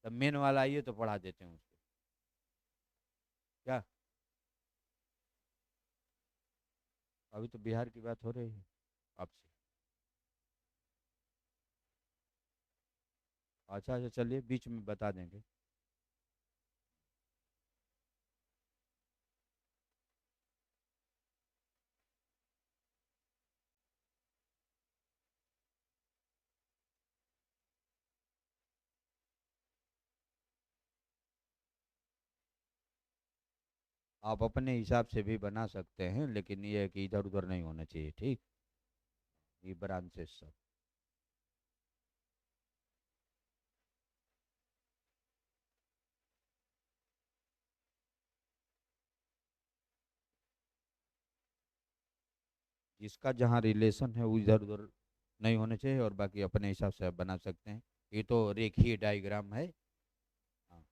तब मेन वाला आइए तो पढ़ा देते हैं उसको। क्या, अभी तो बिहार की बात हो रही है आपसे। अच्छा अच्छा, चलिए बीच में बता देंगे। आप अपने हिसाब से भी बना सकते हैं, लेकिन ये है कि इधर उधर नहीं होना चाहिए, ठीक। ये ब्रांचेस सब। जिसका जहाँ रिलेशन है वो इधर उधर नहीं होने चाहिए, और बाकी अपने हिसाब से आप बना सकते हैं। ये तो रेखीय डायग्राम है। हाँ।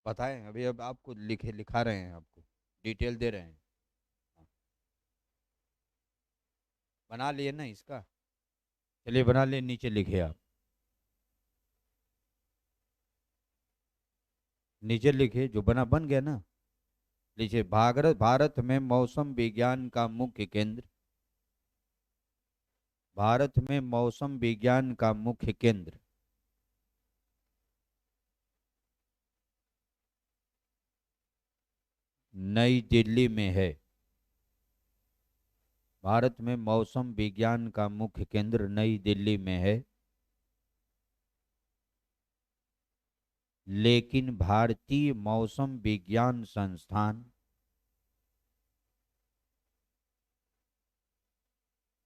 बताएं अभी, अब आपको लिखा रहे हैं, आपको डिटेल दे रहे हैं। बना लिए ना इसका? चलिए बना लिए, नीचे लिखे आप, नीचे लिखे जो बना, बन गया ना। लीजिए, भारत भारत में मौसम विज्ञान का मुख्य केंद्र, भारत में मौसम विज्ञान का मुख्य केंद्र नई दिल्ली में है। भारत में मौसम विज्ञान का मुख्य केंद्र नई दिल्ली में है, लेकिन भारतीय मौसम विज्ञान संस्थान,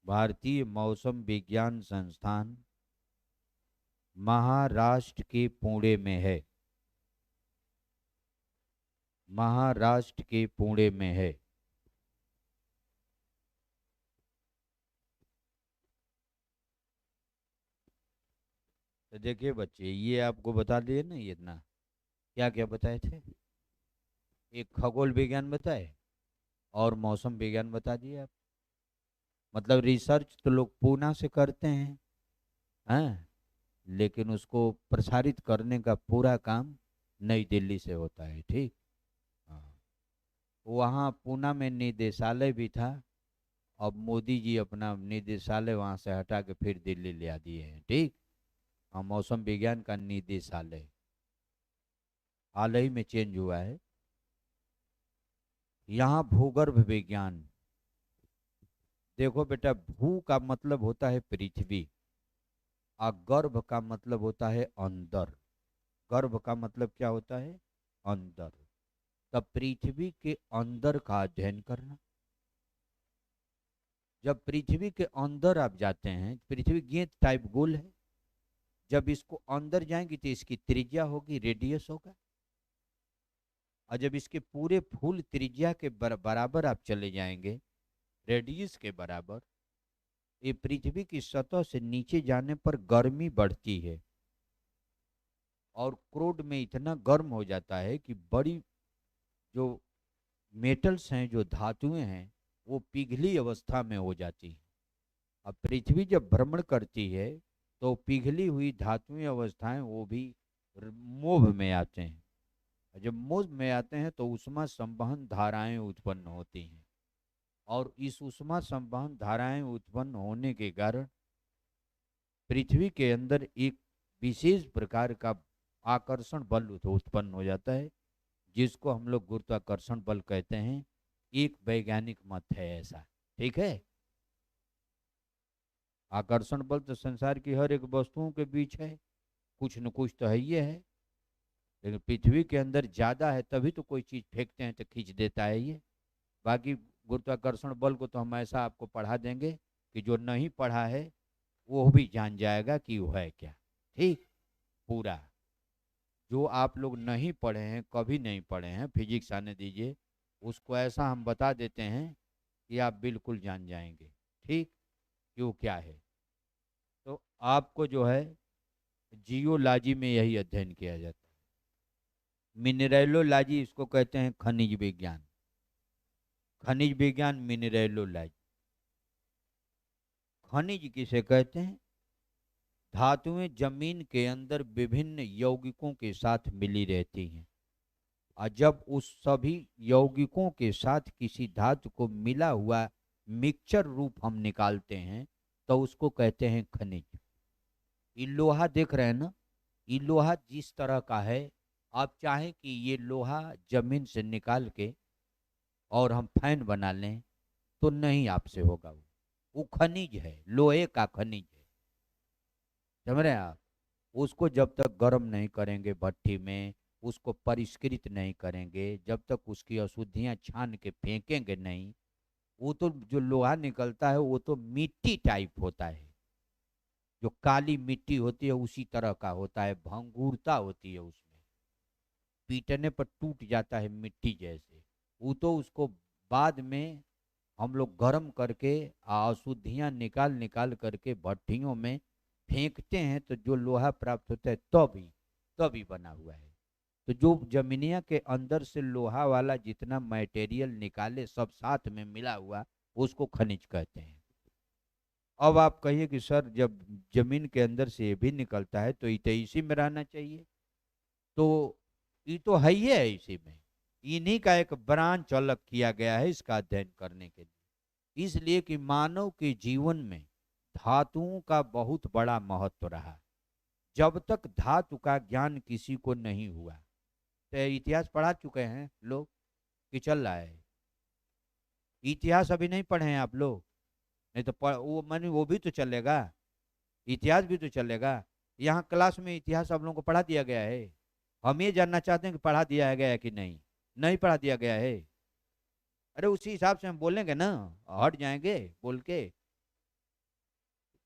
भारतीय मौसम विज्ञान संस्थान महाराष्ट्र के पुणे में है, महाराष्ट्र के पुणे में है। तो देखिए बच्चे, ये आपको बता दिए ना, ये इतना क्या क्या बताए थे। एक खगोल विज्ञान बताए और मौसम विज्ञान बता दिए आप। मतलब रिसर्च तो लोग पूना से करते हैं, लेकिन उसको प्रसारित करने का पूरा काम नई दिल्ली से होता है। ठीक। हाँ। वहाँ पूना में निदेशालय भी था। अब मोदी जी अपना निदेशालय वहाँ से हटा के फिर दिल्ली ले आ दिए हैं। ठीक। हाँ, मौसम विज्ञान का निदेशालय हाल ही में चेंज हुआ है। यहाँ भूगर्भ विज्ञान, देखो बेटा, भू का मतलब होता है पृथ्वी, और गर्भ का मतलब होता है अंदर। गर्भ का मतलब क्या होता है? अंदर। तब पृथ्वी के अंदर का अध्ययन करना। जब पृथ्वी के अंदर आप जाते हैं, पृथ्वी गेंद टाइप गोल है, जब इसको अंदर जाएंगे तो इसकी त्रिज्या होगी, रेडियस होगा। और जब इसके पूरे फुल त्रिज्या के बराबर आप चले जाएंगे, रेडियस के बराबर, ये पृथ्वी की सतह से नीचे जाने पर गर्मी बढ़ती है और क्रोड में इतना गर्म हो जाता है कि बड़ी जो मेटल्स हैं, जो धातुएं हैं, वो पिघली अवस्था में हो जाती हैं। अब पृथ्वी जब भ्रमण करती है तो पिघली हुई धातुएं अवस्थाएं वो भी मोभ में आते हैं। जब मोभ में आते हैं तो उष्मा संवहन धाराएं उत्पन्न होती हैं, और इस उष्मा संवहन धाराएं उत्पन्न होने के कारण पृथ्वी के अंदर एक विशेष प्रकार का आकर्षण बल उत्पन्न हो जाता है, जिसको हम लोग गुरुत्वाकर्षण बल कहते हैं। एक वैज्ञानिक मत है ऐसा। ठीक है। आकर्षण बल तो संसार की हर एक वस्तुओं के बीच है, कुछ न कुछ तो है ही है, लेकिन पृथ्वी के अंदर ज्यादा है, तभी तो कोई चीज फेंकते हैं तो खींच देता है ये। बाकी गुरुत्वाकर्षण बल को तो हम ऐसा आपको पढ़ा देंगे कि जो नहीं पढ़ा है वो भी जान जाएगा कि वो है क्या। ठीक। पूरा जो आप लोग नहीं पढ़े हैं, कभी नहीं पढ़े हैं, फिजिक्स आने दीजिए, उसको ऐसा हम बता देते हैं कि आप बिल्कुल जान जाएंगे। ठीक। क्यों, क्या है। तो आपको जो है जियोलॉजी में यही अध्ययन किया जाता है। मिनरेलोलॉजी इसको कहते हैं, खनिज विज्ञान। खनिज विज्ञान, मिनरेलोलॉजी। खनिज किसे कहते हैं? धातुएं जमीन के अंदर विभिन्न यौगिकों के साथ मिली रहती हैं, और जब उस सभी यौगिकों के साथ किसी धातु को मिला हुआ मिक्सचर रूप हम निकालते हैं तो उसको कहते हैं खनिज। ये लोहा देख रहे हैं ना, ये लोहा जिस तरह का है, आप चाहें कि ये लोहा जमीन से निकाल के और हम फैन बना लें तो नहीं आपसे होगा। वो खनिज है, लोहे का खनिज है। समझ रहे हैं आप? उसको जब तक गर्म नहीं करेंगे भट्ठी में, उसको परिष्कृत नहीं करेंगे, जब तक उसकी अशुद्धियां छान के फेंकेंगे नहीं, वो तो जो लोहा निकलता है वो तो मिट्टी टाइप होता है, जो काली मिट्टी होती है उसी तरह का होता है, भंगुरता होती है उसमें, पीटने पर टूट जाता है मिट्टी जैसे। वो तो उसको बाद में हम लोग गर्म करके अशुद्धियां निकाल निकाल करके भट्टियों में फेंकते हैं तो जो लोहा प्राप्त होता है तभी तभी बना हुआ है। तो जो जमीनिया के अंदर से लोहा वाला जितना मटेरियल निकाले सब साथ में मिला हुआ उसको खनिज कहते हैं। अब आप कहिए कि सर जब जमीन के अंदर से ये भी निकलता है तो इसी में रहना चाहिए, तो ये तो है ही है इसी में। इन्हीं का एक ब्रांच अलग किया गया है इसका अध्ययन करने के लिए, इसलिए कि मानव के जीवन में धातुओं का बहुत बड़ा महत्व रहा। जब तक धातु का ज्ञान किसी को नहीं हुआ, तो इतिहास पढ़ा चुके हैं लोग कि चल रहा है, इतिहास अभी नहीं पढ़े हैं आप लोग, नहीं तो वो मानी वो भी तो चलेगा, इतिहास भी तो चलेगा। यहाँ क्लास में इतिहास आप लोगों को पढ़ा दिया गया है, हम ये जानना चाहते हैं कि पढ़ा दिया गया है कि नहीं, नहीं पढ़ा दिया गया है। अरे उसी हिसाब से हम बोलेंगे ना, हट जाएंगे बोल के,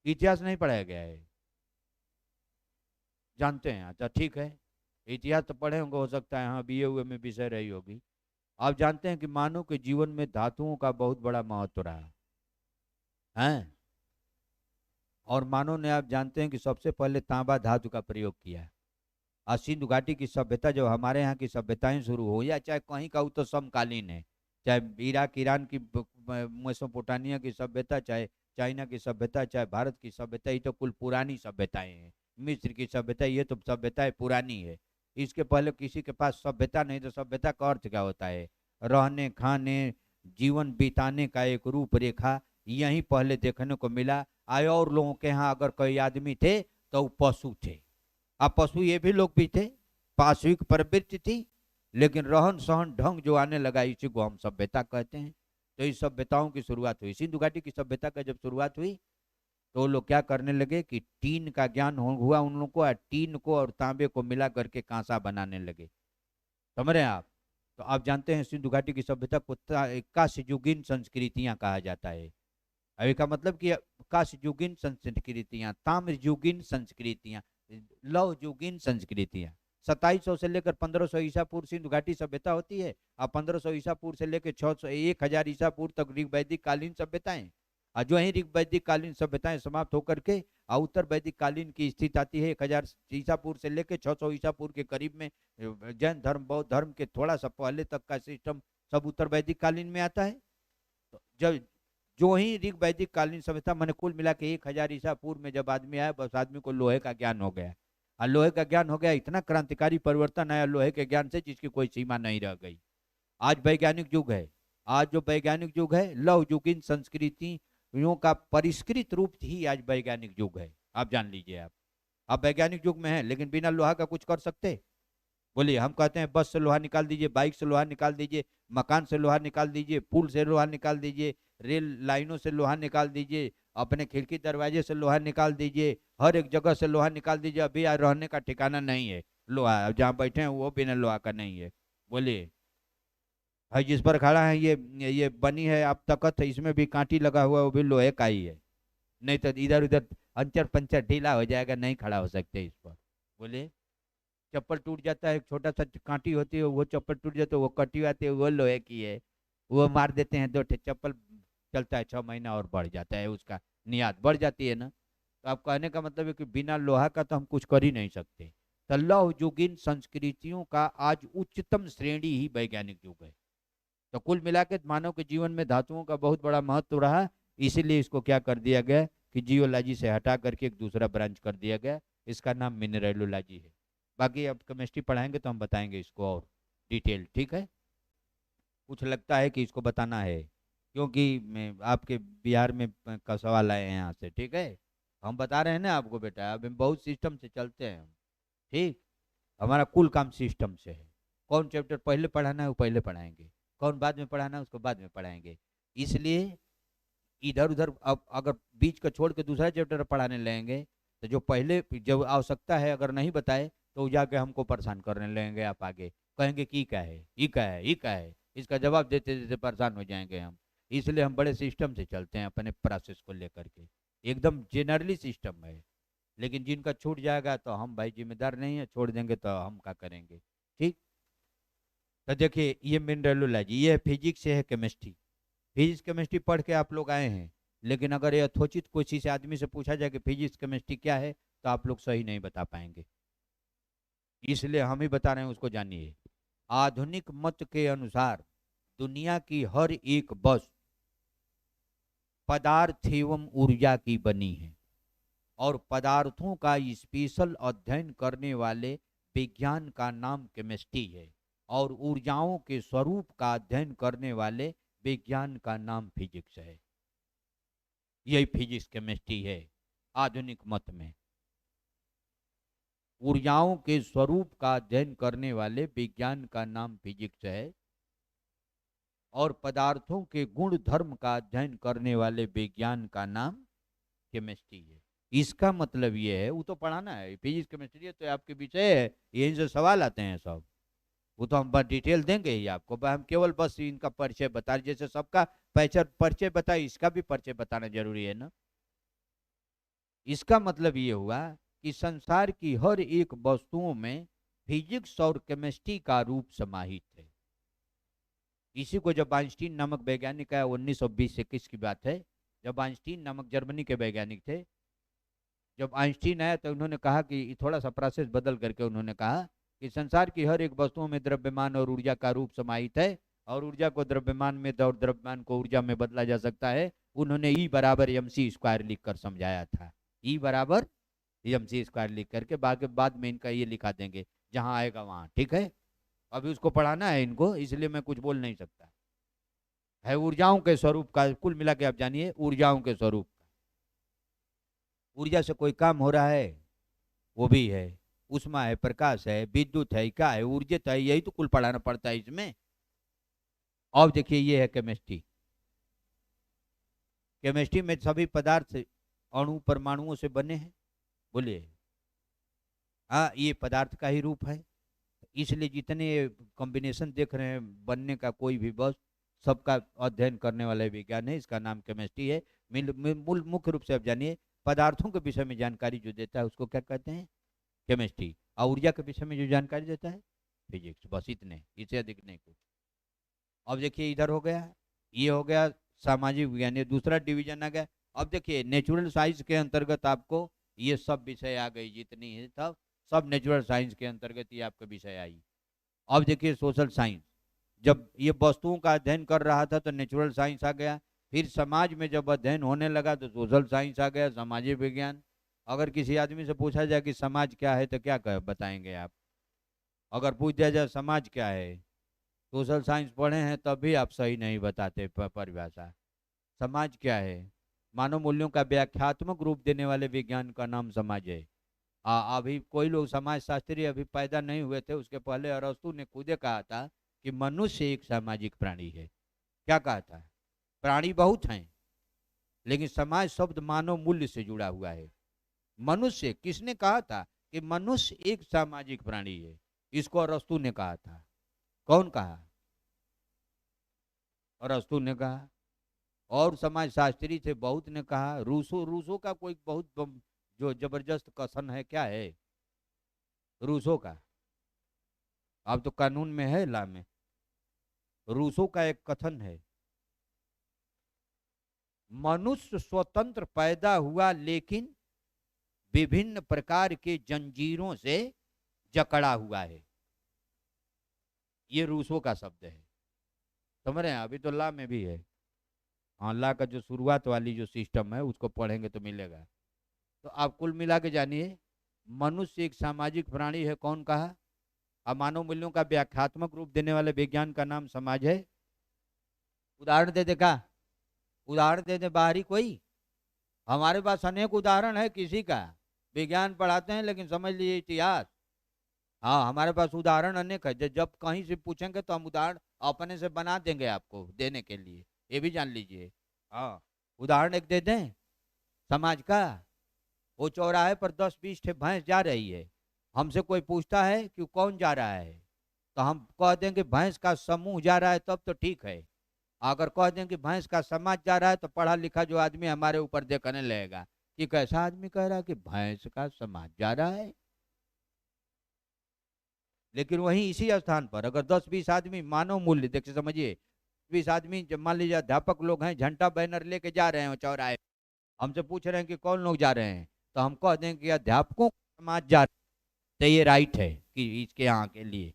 इतिहास नहीं पढ़ाया गया है, जानते हैं। अच्छा ठीक है, इतिहास तो पढ़े होंगे, हो सकता है हाँ बीए हुए में विषय रही होगी। आप जानते हैं कि मानव के जीवन में धातुओं का बहुत बड़ा महत्व रहा है, और मानव ने, आप जानते हैं कि सबसे पहले तांबा धातु का प्रयोग किया है। और सिंधु घाटी की सभ्यता, जब हमारे यहाँ की सभ्यताएं शुरू हो या चाहे कहीं का, तो समकालीन है, चाहे इराक ईरान की, मेसोपोटामिया की सभ्यता, चाहे चाइना की सभ्यता, चाहे भारत की सभ्यता, ये तो कुल पुरानी सभ्यताएं हैं। मिस्र की सभ्यता, ये तो सभ्यताएं पुरानी है। इसके पहले किसी के पास सभ्यता नहीं, तो सभ्यता का अर्थ क्या होता है? रहने खाने जीवन बिताने का एक रूपरेखा यहीं पहले देखने को मिला। आए और लोगों के यहाँ अगर कोई आदमी थे तो वो पशु थे। अब पशु ये भी लोग भी थे, पाशविक प्रवृत्ति थी, लेकिन रहन सहन ढंग जो आने लगा, इसी को हम सभ्यता कहते हैं। तो इस सभ्यताओं की शुरुआत हुई, सिंधु घाटी की सभ्यता का जब शुरुआत हुई तो लोग क्या करने लगे कि टीन का ज्ञान हुआ उन लोगों को, टीन को और तांबे को मिला करके कांसा बनाने लगे, समझ रहे हैं आप? तो आप जानते हैं सिंधु घाटी की सभ्यता को कास्ययुगीन संस्कृतियां कहा जाता है। अभी का मतलब कि कास्ययुगीन संस्कृतियां, ताम्रयुगीन संस्कृतियां, लौह युगीन संस्कृतियां। 2700 से लेकर 1500 ईसा पूर्व सिंधु घाटी सभ्यता होती है, और 1500 ईसा पूर्व से लेकर 600 1000 ईसा पूर्व तक ऋग वैदिक कालीन सभ्यताएं। और जो ही ऋग वैदिक कालीन सभ्यताएं समाप्त होकर के उत्तर वैदिक कालीन की स्थिति आती है 1000 ईसा पूर्व से लेकर 600 ईसा पूर्व के करीब में। जैन धर्म, बौद्ध धर्म के थोड़ा सा पहले तक का सिस्टम सब उत्तर वैदिक कालीन में आता है। तो जब जो ही ऋग वैदिक कालीन सभ्यता, मैंने कुल मिला के 1000 ईसा पूर्व में जब आदमी आया, बस आदमी को लोहे का ज्ञान हो गया। और लोहे का ज्ञान हो गया, इतना क्रांतिकारी परिवर्तन आया लोहे के ज्ञान से जिसकी कोई सीमा नहीं रह गई। आज वैज्ञानिक युग है, आज जो वैज्ञानिक युग है, लौह युगीन संस्कृतियों का परिष्कृत रूप ही आज वैज्ञानिक युग है। आप जान लीजिए, आप वैज्ञानिक युग में है, लेकिन बिना लोहा का कुछ कर सकते? बोलिए। हम कहते हैं बस से लोहा निकाल दीजिए, बाइक से लोहा निकाल दीजिए, मकान से लोहा निकाल दीजिए, पुल से लोहा निकाल दीजिए, रेल लाइनों से लोहा निकाल दीजिए, अपने खिड़की दरवाजे से लोहा निकाल दीजिए, हर एक जगह से लोहा निकाल दीजिए, अभी रहने का ठिकाना नहीं है लोहा, जहाँ बैठे हैं वो बिना लोहा का नहीं है। बोलिए। भाई जिस पर खड़ा है ये बनी है आप तकत है, इसमें भी कांटी लगा हुआ है, वो भी लोहे का ही है, नहीं तो इधर उधर अंचर पंचर ढीला हो जाएगा, नहीं खड़ा हो सकते इस पर। बोलिए। चप्पल टूट जाता है, एक छोटा सा कांटी होती है, वो चप्पल टूट जाता है, वो कटी आती है, वो लोहे की है, वो मार देते हैं, 2 चप्पल चलता है 6 महीना और बढ़ जाता है, उसका नियात बढ़ जाती है ना। तो आप कहने का मतलब है कि बिना लोहा का तो हम कुछ कर ही नहीं सकते। तो लौह युगीन संस्कृतियों का आज उच्चतम श्रेणी ही वैज्ञानिक युग है। तो कुल मिला के मानव के जीवन में धातुओं का बहुत बड़ा महत्व रहा, इसीलिए इसको क्या कर दिया गया कि जियोलॉजी से हटा करके एक दूसरा ब्रांच कर दिया गया, इसका नाम मिनरलोलॉजी है। बाकी अब केमिस्ट्री पढ़ाएंगे तो हम बताएंगे इसको और डिटेल, ठीक है? कुछ लगता है कि इसको बताना है, क्योंकि मैं आपके बिहार में का सवाल आए हैं यहाँ से, ठीक है? हम बता रहे हैं ना आपको बेटा, अब हम बहुत सिस्टम से चलते हैं हम, ठीक? हमारा कुल काम सिस्टम से है। कौन चैप्टर पहले पढ़ाना है वो पहले पढ़ाएंगे, कौन बाद में पढ़ाना है उसको बाद में पढ़ाएंगे। इसलिए इधर उधर अब अगर बीच का छोड़ के दूसरा चैप्टर पढ़ाने लगेंगे तो जो पहले जब आवश्यकता है अगर नहीं बताए तो जाके हमको परेशान करने लगेंगे, आप आगे कहेंगे कि क्या है, ये क्या है, ये क्या है, इसका जवाब देते देते परेशान हो जाएंगे हम। इसलिए हम बड़े सिस्टम से चलते हैं अपने प्रोसेस को लेकर के, एकदम जेनरली सिस्टम है। लेकिन जिनका छूट जाएगा तो हम भाई जिम्मेदार नहीं है, छोड़ देंगे तो हम क्या करेंगे, ठीक? तो देखिए ये मिनरलोलॉजी, ये फिजिक्स से है केमिस्ट्री। फिजिक्स केमिस्ट्री पढ़ के आप लोग आए हैं, लेकिन अगर यथोचित किसी से आदमी से पूछा जाए कि फिजिक्स केमिस्ट्री क्या है तो आप लोग सही नहीं बता पाएंगे। इसलिए हम ही बता रहे हैं, उसको जानिए। आधुनिक मत के अनुसार दुनिया की हर एक वस्तु पदार्थ एवं ऊर्जा की बनी है, और पदार्थों का स्पेशल अध्ययन करने वाले विज्ञान का नाम केमिस्ट्री है, और ऊर्जाओं के स्वरूप का अध्ययन करने वाले विज्ञान का नाम फिजिक्स है। यही फिजिक्स केमिस्ट्री है आधुनिक मत में। ऊर्जाओं के स्वरूप का अध्ययन करने वाले विज्ञान का नाम फिजिक्स है, और पदार्थों के गुण धर्म का अध्ययन करने वाले विज्ञान का नाम केमिस्ट्री है। इसका मतलब ये है, वो तो पढ़ाना है, फिजिक्स केमिस्ट्री है तो आपके विषय है, यहीं से सवाल आते हैं सब, वो तो हम डिटेल देंगे ही आपको। हम केवल बस इनका परिचय बता, जैसे सबका परिचय बताए, इसका भी परिचय बताना जरूरी है ना। इसका मतलब ये हुआ कि संसार की हर एक वस्तुओं में फिजिक्स और केमिस्ट्री का रूप समाहित है। इसी को जब आइंस्टीन नामक वैज्ञानिक है, 1920-21 की बात है, जब आइंस्टीन नामक जर्मनी के वैज्ञानिक थे, जब आइंस्टीन आया तो उन्होंने कहा कि थोड़ा सा प्रोसेस बदल करके उन्होंने कहा कि संसार की हर एक वस्तुओं में द्रव्यमान और ऊर्जा का रूप समाहित है, और ऊर्जा को द्रव्यमान में और द्रव्यमान को ऊर्जा में बदला जा सकता है। उन्होंने E बराबर mc² लिख कर समझाया था। E बराबर mc² लिख करके बाद में इनका ये लिखा देंगे, जहां आएगा वहां, ठीक है। अभी उसको पढ़ाना है इनको, इसलिए मैं कुछ बोल नहीं सकता। है ऊर्जाओं के स्वरूप का, कुल मिला के आप जानिए ऊर्जाओं के स्वरूप का। ऊर्जा से कोई काम हो रहा है, वो भी है, उष्मा है, प्रकाश है, विद्युत है, क्या है, ऊर्जित है, यही तो कुल पढ़ाना पड़ता है इसमें। अब देखिए ये है केमिस्ट्री। केमिस्ट्री में सभी पदार्थ अणु परमाणुओं से बने हैं, बोलिए। हाँ, ये पदार्थ का ही रूप है, इसलिए जितने कॉम्बिनेशन देख रहे हैं बनने का कोई भी वस्तु, सबका अध्ययन करने वाला विज्ञान है, इसका नाम केमिस्ट्री है। मुख्य रूप से आप जानिए, पदार्थों के विषय में जानकारी जो देता है उसको क्या कहते हैं, केमिस्ट्री। और ऊर्जा के विषय में जो जानकारी देता है, फिजिक्स। बस इतने, इससे अधिक नहीं कुछ। अब देखिए इधर हो गया, ये हो गया सामाजिक विज्ञान, ये दूसरा डिवीजन आ गया। अब देखिए नेचुरल साइंस के अंतर्गत आपको ये सब विषय आ गई, जितनी है तब सब नेचुरल साइंस के अंतर्गत ये आपका विषय आई। अब देखिए सोशल साइंस, जब ये वस्तुओं का अध्ययन कर रहा था तो नेचुरल साइंस आ गया। फिर समाज में जब अध्ययन होने लगा तो सोशल साइंस आ गया, सामाजिक विज्ञान। अगर किसी आदमी से पूछा जाए कि समाज क्या है तो क्या बताएंगे आप? अगर पूछ दिया जाए समाज क्या है, सोशल साइंस पढ़े हैं तब भी आप सही नहीं बताते परिभाषा। समाज क्या है? मानव मूल्यों का व्याख्यात्मक रूप देने वाले विज्ञान का नाम समाज है। अभी कोई लोग समाज शास्त्री अभी पैदा नहीं हुए थे, उसके पहले अरस्तु ने खुद कहा था कि मनुष्य एक सामाजिक प्राणी है। क्या कहा था? प्राणी बहुत हैं, लेकिन समाज शब्द मानव मूल्य से जुड़ा हुआ है। मनुष्य, किसने कहा था कि मनुष्य एक सामाजिक प्राणी है? इसको अरस्तु ने कहा था। कौन कहा? अरस्तु ने कहा। और समाज शास्त्री थे बहुत ने कहा। रूसो का कोई बहुत जो जबरदस्त कथन है, क्या है रूसो का? अब तो कानून में है, ला में। रूसो का एक कथन है, मनुष्य स्वतंत्र पैदा हुआ लेकिन विभिन्न प्रकार के जंजीरों से जकड़ा हुआ है। ये रूसो का शब्द है, समझ रहे हैं? अभी तो ला में भी है। हाँ, ला का जो शुरुआत वाली जो सिस्टम है उसको पढ़ेंगे तो मिलेगा। तो आप कुल मिला के जानिए, मनुष्य एक सामाजिक प्राणी है, कौन कहा? अब मानव मूल्यों का व्याख्यात्मक रूप देने वाले विज्ञान का नाम समाज है। उदाहरण दे दे का? उदाहरण दे दे बाहरी कोई? हमारे पास अनेक उदाहरण है किसी का। विज्ञान पढ़ाते हैं लेकिन समझ लीजिए इतिहास। हाँ, हमारे पास उदाहरण अनेक है, जब कहीं से पूछेंगे तो हम उदाहरण अपने से बना देंगे आपको देने के लिए, ये भी जान लीजिए। हाँ, उदाहरण एक दे दें समाज का। वो चौराहे पर 10-20 भैंस जा रही है, हमसे कोई पूछता है कि कौन जा रहा है, तो हम कह देंगे भैंस का समूह जा रहा है, तब तो ठीक है। अगर कह दें कि भैंस का समाज जा रहा है तो पढ़ा लिखा जो आदमी हमारे ऊपर देखने लगेगा कि कैसा आदमी कह रहा है कि भैंस का समाज जा रहा है। लेकिन वहीं इसी स्थान पर अगर 10-20 आदमी मानव मूल्य, देखिए समझिए, 20 आदमी जब मान लीजिए अध्यापक लोग हैं, झंडा बैनर लेके जा रहे हैं चौराहे, हमसे पूछ रहे हैं कि कौन लोग जा रहे हैं, तो हम कह दें कि अध्यापकों का समाज जा रहा है। तो ये राइट है कि इसके यहाँ के लिए,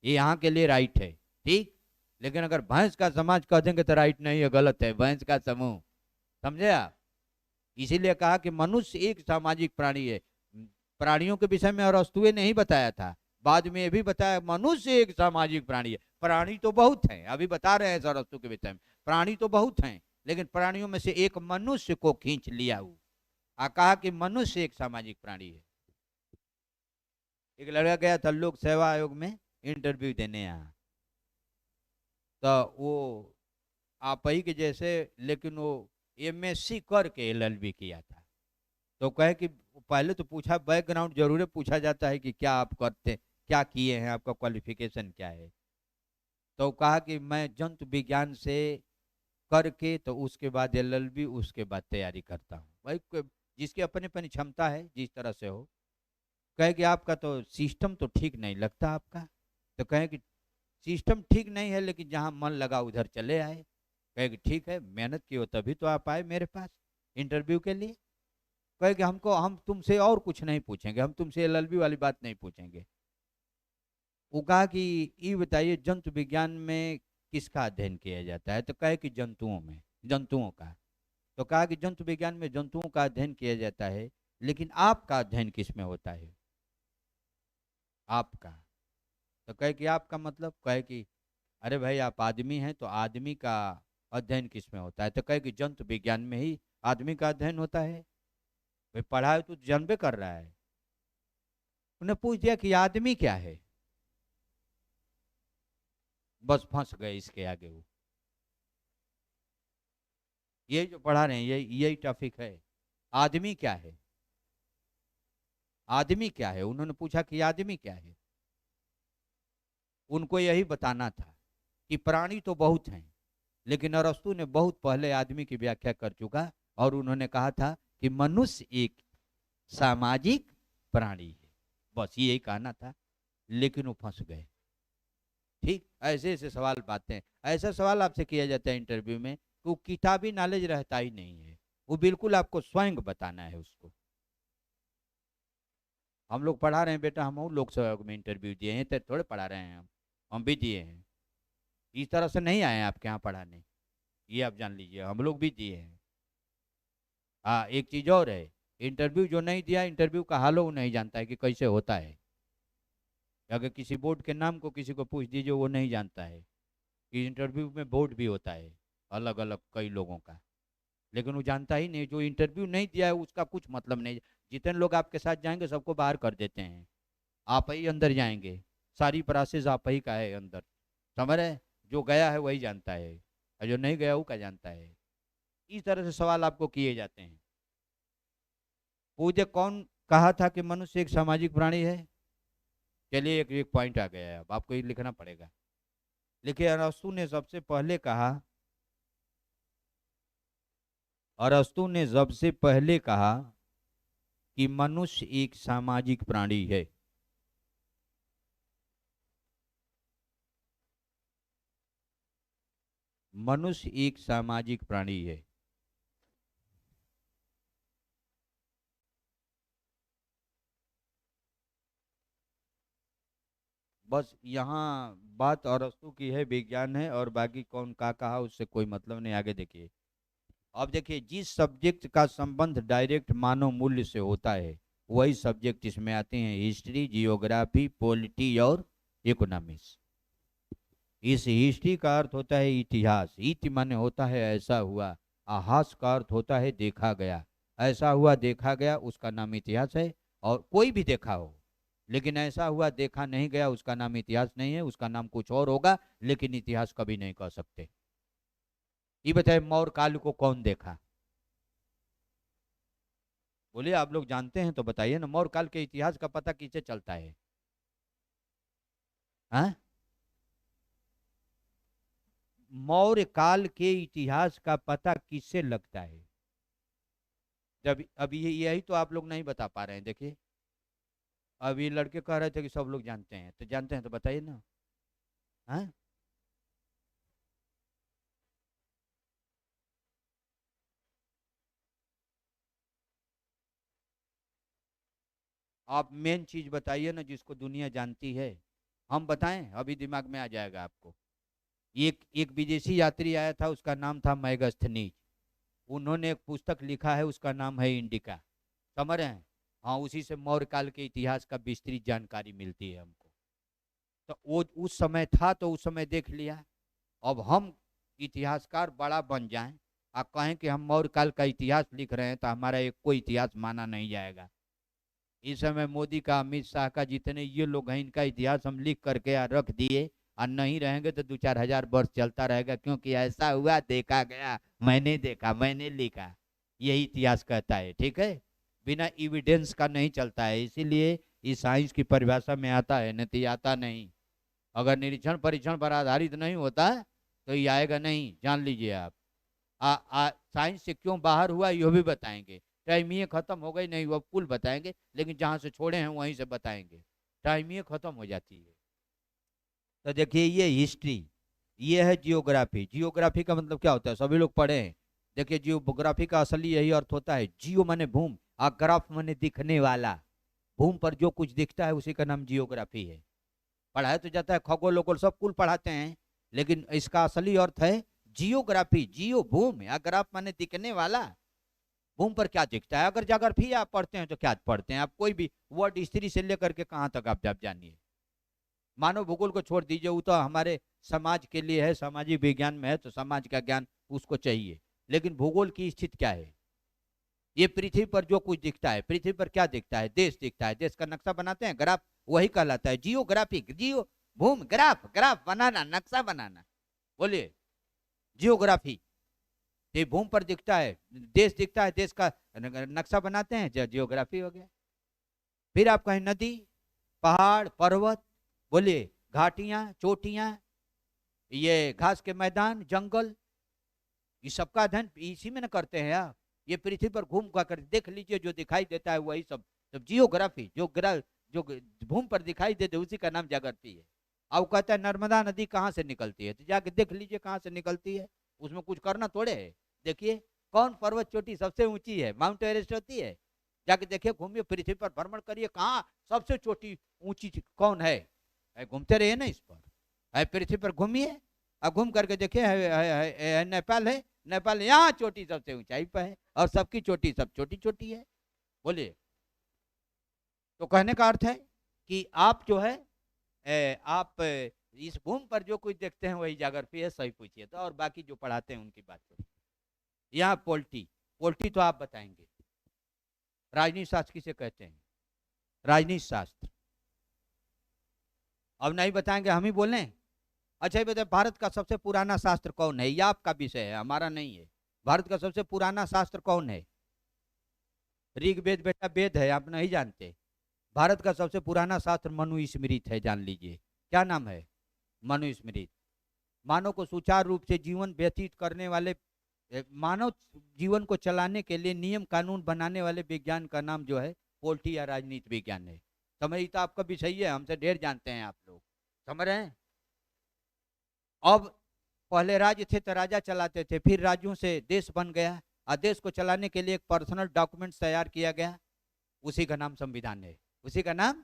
ये यहाँ के लिए राइट है, ठीक। लेकिन अगर भैंस का समाज कह देंगे तो राइट नहीं है, गलत है, भैंस का समूह। समझे आप? इसीलिए कहा कि मनुष्य एक सामाजिक प्राणी है। प्राणियों के विषय में अरस्तुए ने ही बताया था, बाद में ये भी बताया मनुष्य एक सामाजिक प्राणी है। प्राणी तो बहुत हैं, अभी बता रहे हैं अरस्तु के विषय में, प्राणी तो बहुत हैं, लेकिन प्राणियों में से एक मनुष्य को खींच लिया वो, कहा कि मनुष्य एक सामाजिक प्राणी है। एक लड़का गया था लोक सेवा आयोग में इंटरव्यू देने यहाँ, तो वो आप ही के जैसे, लेकिन वो एमएससी करके एलएलबी किया था। तो कहे कि पहले तो पूछा, बैकग्राउंड जरूर पूछा जाता है कि क्या आप करते, क्या किए हैं, आपका क्वालिफिकेशन क्या है। तो कहा कि मैं जंतु विज्ञान से करके, तो उसके बाद एलएलबी, उसके बाद तैयारी करता हूँ। भाई जिसकी अपनी अपनी क्षमता है, जिस तरह से हो। कहे कि आपका तो सिस्टम तो ठीक नहीं लगता आपका। तो कहे कि सिस्टम ठीक नहीं है, लेकिन जहाँ मन लगा उधर चले आए। कहे कि ठीक है, मेहनत की हो तभी तो आप आए मेरे पास इंटरव्यू के लिए। कहे कि हम तुमसे और कुछ नहीं पूछेंगे, हम तुमसे एलएलबी वाली बात नहीं पूछेंगे। वो कहा कि ये बताइए जंतु विज्ञान में किसका अध्ययन किया जाता है। तो कहे कि जंतुओं में, जंतुओं का। तो कहा कि जंतु विज्ञान में जंतुओं का अध्ययन किया जाता है, लेकिन आपका अध्ययन किस में होता है, आपका। तो कहे कि आपका मतलब, कहे कि अरे भाई आप आदमी हैं, तो आदमी का अध्ययन किस में होता है। तो कहे कि जंतु विज्ञान में ही आदमी का अध्ययन होता है। भाई पढ़ा है तो जानबे कर रहा है। उन्हें पूछ दिया कि आदमी क्या है, बस फंस गए इसके आगे वो। ये जो पढ़ा रहे हैं, यही टॉपिक है, आदमी क्या है, आदमी क्या है। उन्होंने पूछा कि आदमी क्या है। उनको यही बताना था कि प्राणी तो बहुत हैं, लेकिन अरस्तु ने बहुत पहले आदमी की व्याख्या कर चुका, और उन्होंने कहा था कि मनुष्य एक सामाजिक प्राणी है, बस यही कहना था। लेकिन वो फंस गए। ठीक, ऐसे ऐसे सवाल पाते हैं। ऐसा सवाल आपसे किया जाता है इंटरव्यू में, तो किताबी नॉलेज रहता ही नहीं है, वो बिल्कुल आपको स्वयं बताना है उसको। हम लोग पढ़ा रहे हैं बेटा, हम लोग सेवक में इंटरव्यू दिए हैं, तो थोड़े पढ़ा रहे हैं, हम भी दिए हैं। इस तरह से नहीं आए हैं आपके यहाँ पढ़ाने, ये आप जान लीजिए, हम लोग भी दिए हैं। हाँ, एक चीज और है, इंटरव्यू जो नहीं दिया, इंटरव्यू का हाल वो नहीं जानता है कि कैसे होता है। अगर किसी बोर्ड के नाम को किसी को पूछ दीजिए, वो नहीं जानता है कि इंटरव्यू में बोर्ड भी होता है, अलग अलग कई लोगों का। लेकिन वो जानता ही नहीं, जो इंटरव्यू नहीं दिया है उसका कुछ मतलब नहीं। जितने लोग आपके साथ जाएंगे सबको बाहर कर देते हैं, आप ही अंदर जाएंगे, सारी प्रोसेस आप ही का है अंदर। समझ रहे? जो गया है वही जानता है, और जो नहीं गया वो क्या जानता है। इस तरह से सवाल आपको किए जाते हैं। पूछे कौन कहा था कि मनुष्य एक सामाजिक प्राणी है। चलिए एक एक पॉइंट आ गया है, अब आपको ये लिखना पड़ेगा। लिखिए, अरस्तु ने सबसे पहले कहा, अरस्तु ने सबसे पहले कहा कि मनुष्य एक सामाजिक प्राणी है। मनुष्य एक सामाजिक प्राणी है। बस यहाँ बात अरस्तु की है, विज्ञान है, और बाकी कौन का कहा उससे कोई मतलब नहीं। आगे देखिए, अब देखिए, जिस सब्जेक्ट का संबंध डायरेक्ट मानव मूल्य से होता है, वही सब्जेक्ट इसमें आते हैं, हिस्ट्री, जियोग्राफी, पॉलिटी और इकोनॉमिक्स। इस हिस्ट्री का अर्थ होता है इतिहास, इति माने होता है ऐसा हुआ, आहास का अर्थ होता है देखा गया, ऐसा हुआ देखा गया उसका नाम इतिहास है। और कोई भी देखा हो, लेकिन ऐसा हुआ देखा नहीं गया, उसका नाम इतिहास नहीं है, उसका नाम कुछ और होगा, लेकिन इतिहास कभी नहीं कह सकते। ये बताए मौर्य काल को कौन देखा? बोलिए, आप लोग जानते हैं तो बताइए ना, मौर्य काल के इतिहास का पता किससे चलता है? हाँ? मौर्य काल के इतिहास का पता किससे लगता है? जब अभी यही तो आप लोग नहीं बता पा रहे हैं। देखिए, अब ये लड़के कह रहे थे कि सब लोग जानते हैं, तो जानते हैं तो बताइए ना। हाँ? आप मेन चीज बताइए ना जिसको दुनिया जानती है, हम बताएं अभी दिमाग में आ जाएगा आपको। एक एक विदेशी यात्री आया था, उसका नाम था मैगस्थनीज। उन्होंने एक पुस्तक लिखा है, उसका नाम है इंडिका। समझ रहे हैं? हाँ, उसी से मौर्य काल के इतिहास का विस्तृत जानकारी मिलती है हमको। तो वो उस समय था तो उस समय देख लिया। अब हम इतिहासकार बड़ा बन जाएं और कहें कि हम मौर्य काल का इतिहास लिख रहे हैं तो हमारा एक कोई इतिहास माना नहीं जाएगा। इस समय मोदी का, अमित शाह का, जितने ये लोग हैं, इनका इतिहास हम लिख करके रख दिए और नहीं रहेंगे तो 2-4 हजार वर्ष चलता रहेगा, क्योंकि ऐसा हुआ, देखा गया, मैंने देखा, मैंने लिखा, यही इतिहास कहता है। ठीक है, बिना एविडेंस का नहीं चलता है, इसीलिए इस साइंस की परिभाषा में आता है, नहीं तो आता नहीं। अगर निरीक्षण परीक्षण पर आधारित नहीं होता तो ये आएगा नहीं, जान लीजिए आप। साइंस से क्यों बाहर हुआ ये भी बताएंगे। टाइम ये खत्म हो गई नहीं, वो पुल बताएंगे, लेकिन जहां से छोड़े हैं वहीं से बताएंगे। टाइम ये खत्म हो जाती है। तो देखिए, ये हिस्ट्री, ये है जियोग्राफी। जियोग्राफी का मतलब क्या होता है, सभी लोग पढ़े हैं। देखिए, जियोग्राफी का असली यही अर्थ होता है, जियो माने भूमि और ग्राफ माने दिखने वाला। भूमि पर जो कुछ दिखता है उसी का नाम जियोग्राफी है। पढ़ाया तो जाता है, खगोल वगोल सब कुल पढ़ाते हैं, लेकिन इसका असली अर्थ है जियोग्राफी। जियो भूमि, ग्राफ माने दिखने वाला। भूमि पर क्या दिखता है। अगर ज्योग्राफी आप पढ़ते हैं तो क्या पढ़ते हैं आप, कोई भी वर्ड स्त्री से लेकर के कहाँ तक आप जानिए। मानव भूगोल को छोड़ दीजिए, वो तो हमारे समाज के लिए है, सामाजिक विज्ञान में है तो समाज का ज्ञान उसको चाहिए। लेकिन भूगोल की स्थिति क्या है, ये पृथ्वी पर जो कुछ दिखता है, पृथ्वी पर क्या दिखता है, देश दिखता है, देश का नक्शा बनाते हैं, ग्राफ, वही कहलाता है जियोग्राफिक। जियो भूमि, ग्राफ, ग्राफ बनाना, नक्शा बनाना, बोलिए जियोग्राफी। ये भूमि पर दिखता है, देश दिखता है, देश का नक्शा बनाते हैं, जियोग्राफी हो गया। फिर आप कहें नदी, पहाड़, पर्वत, बोलिए घाटियां, चोटियां, ये घास के मैदान, जंगल, ये सबका अध्ययन इसी में न करते हैं आप। ये पृथ्वी पर घूम कर देख लीजिए, जो दिखाई देता है वही सब जियोग्राफी। जो भूमि पर दिखाई देते उसी का नाम ज्योग्राफी है। अब कहता है नर्मदा नदी कहाँ से निकलती है, तो जाके देख लीजिए कहाँ से निकलती है, उसमें कुछ करना थोड़े है। देखिए कौन पर्वत चोटी सबसे ऊंची है, माउंट एवरेस्ट होती है, जाके देखिए, घूमिए पृथ्वी पर भ्रमण करिए, कहाँ सबसे चोटी ऊंची कौन है, घूमते रहिए ना इस पर, पृथ्वी पर घूमिए। अब घूम करके देखिए, नेपाल है, नेपाल यहाँ चोटी सबसे ऊंचाई पर है, और सबकी चोटी सब छोटी छोटी है। बोलिए, तो कहने का अर्थ है कि आप जो है आप इस भूमि पर जो कुछ देखते हैं वही ज्योग्राफी है, सही पूछिए तो, और बाकी जो पढ़ाते हैं उनकी बात करिए। यहाँ पोल्ट्री, पोल्ट्री तो आप बताएंगे। राजनीति शास्त्र किसे कहते हैं, राजनीति शास्त्र अब नहीं बताएंगे, हम ही बोलें। अच्छा ये बताए, भारत का सबसे पुराना शास्त्र कौन है, ये आपका विषय है, हमारा नहीं है। भारत का सबसे पुराना शास्त्र कौन है, ऋग्वेद बेटा वेद है, आप नहीं जानते। भारत का सबसे पुराना शास्त्र मनुस्मृति है, जान लीजिए। क्या नाम है, मनुस्मृति। मानव को सुचारू रूप से जीवन व्यतीत करने वाले, मानव जीवन को चलाने के लिए नियम कानून बनाने वाले विज्ञान का नाम जो है पोल्ट्री या राजनीति विज्ञान है। समझ, तो आपका विषय है, हमसे ढेर जानते हैं आप लोग, समझ रहे हैं। अब पहले राज्य थे तो राजा चलाते थे, फिर राज्यों से देश बन गया, और देश को चलाने के लिए एक पर्सनल डॉक्यूमेंट तैयार किया गया, उसी का नाम संविधान है, उसी का नाम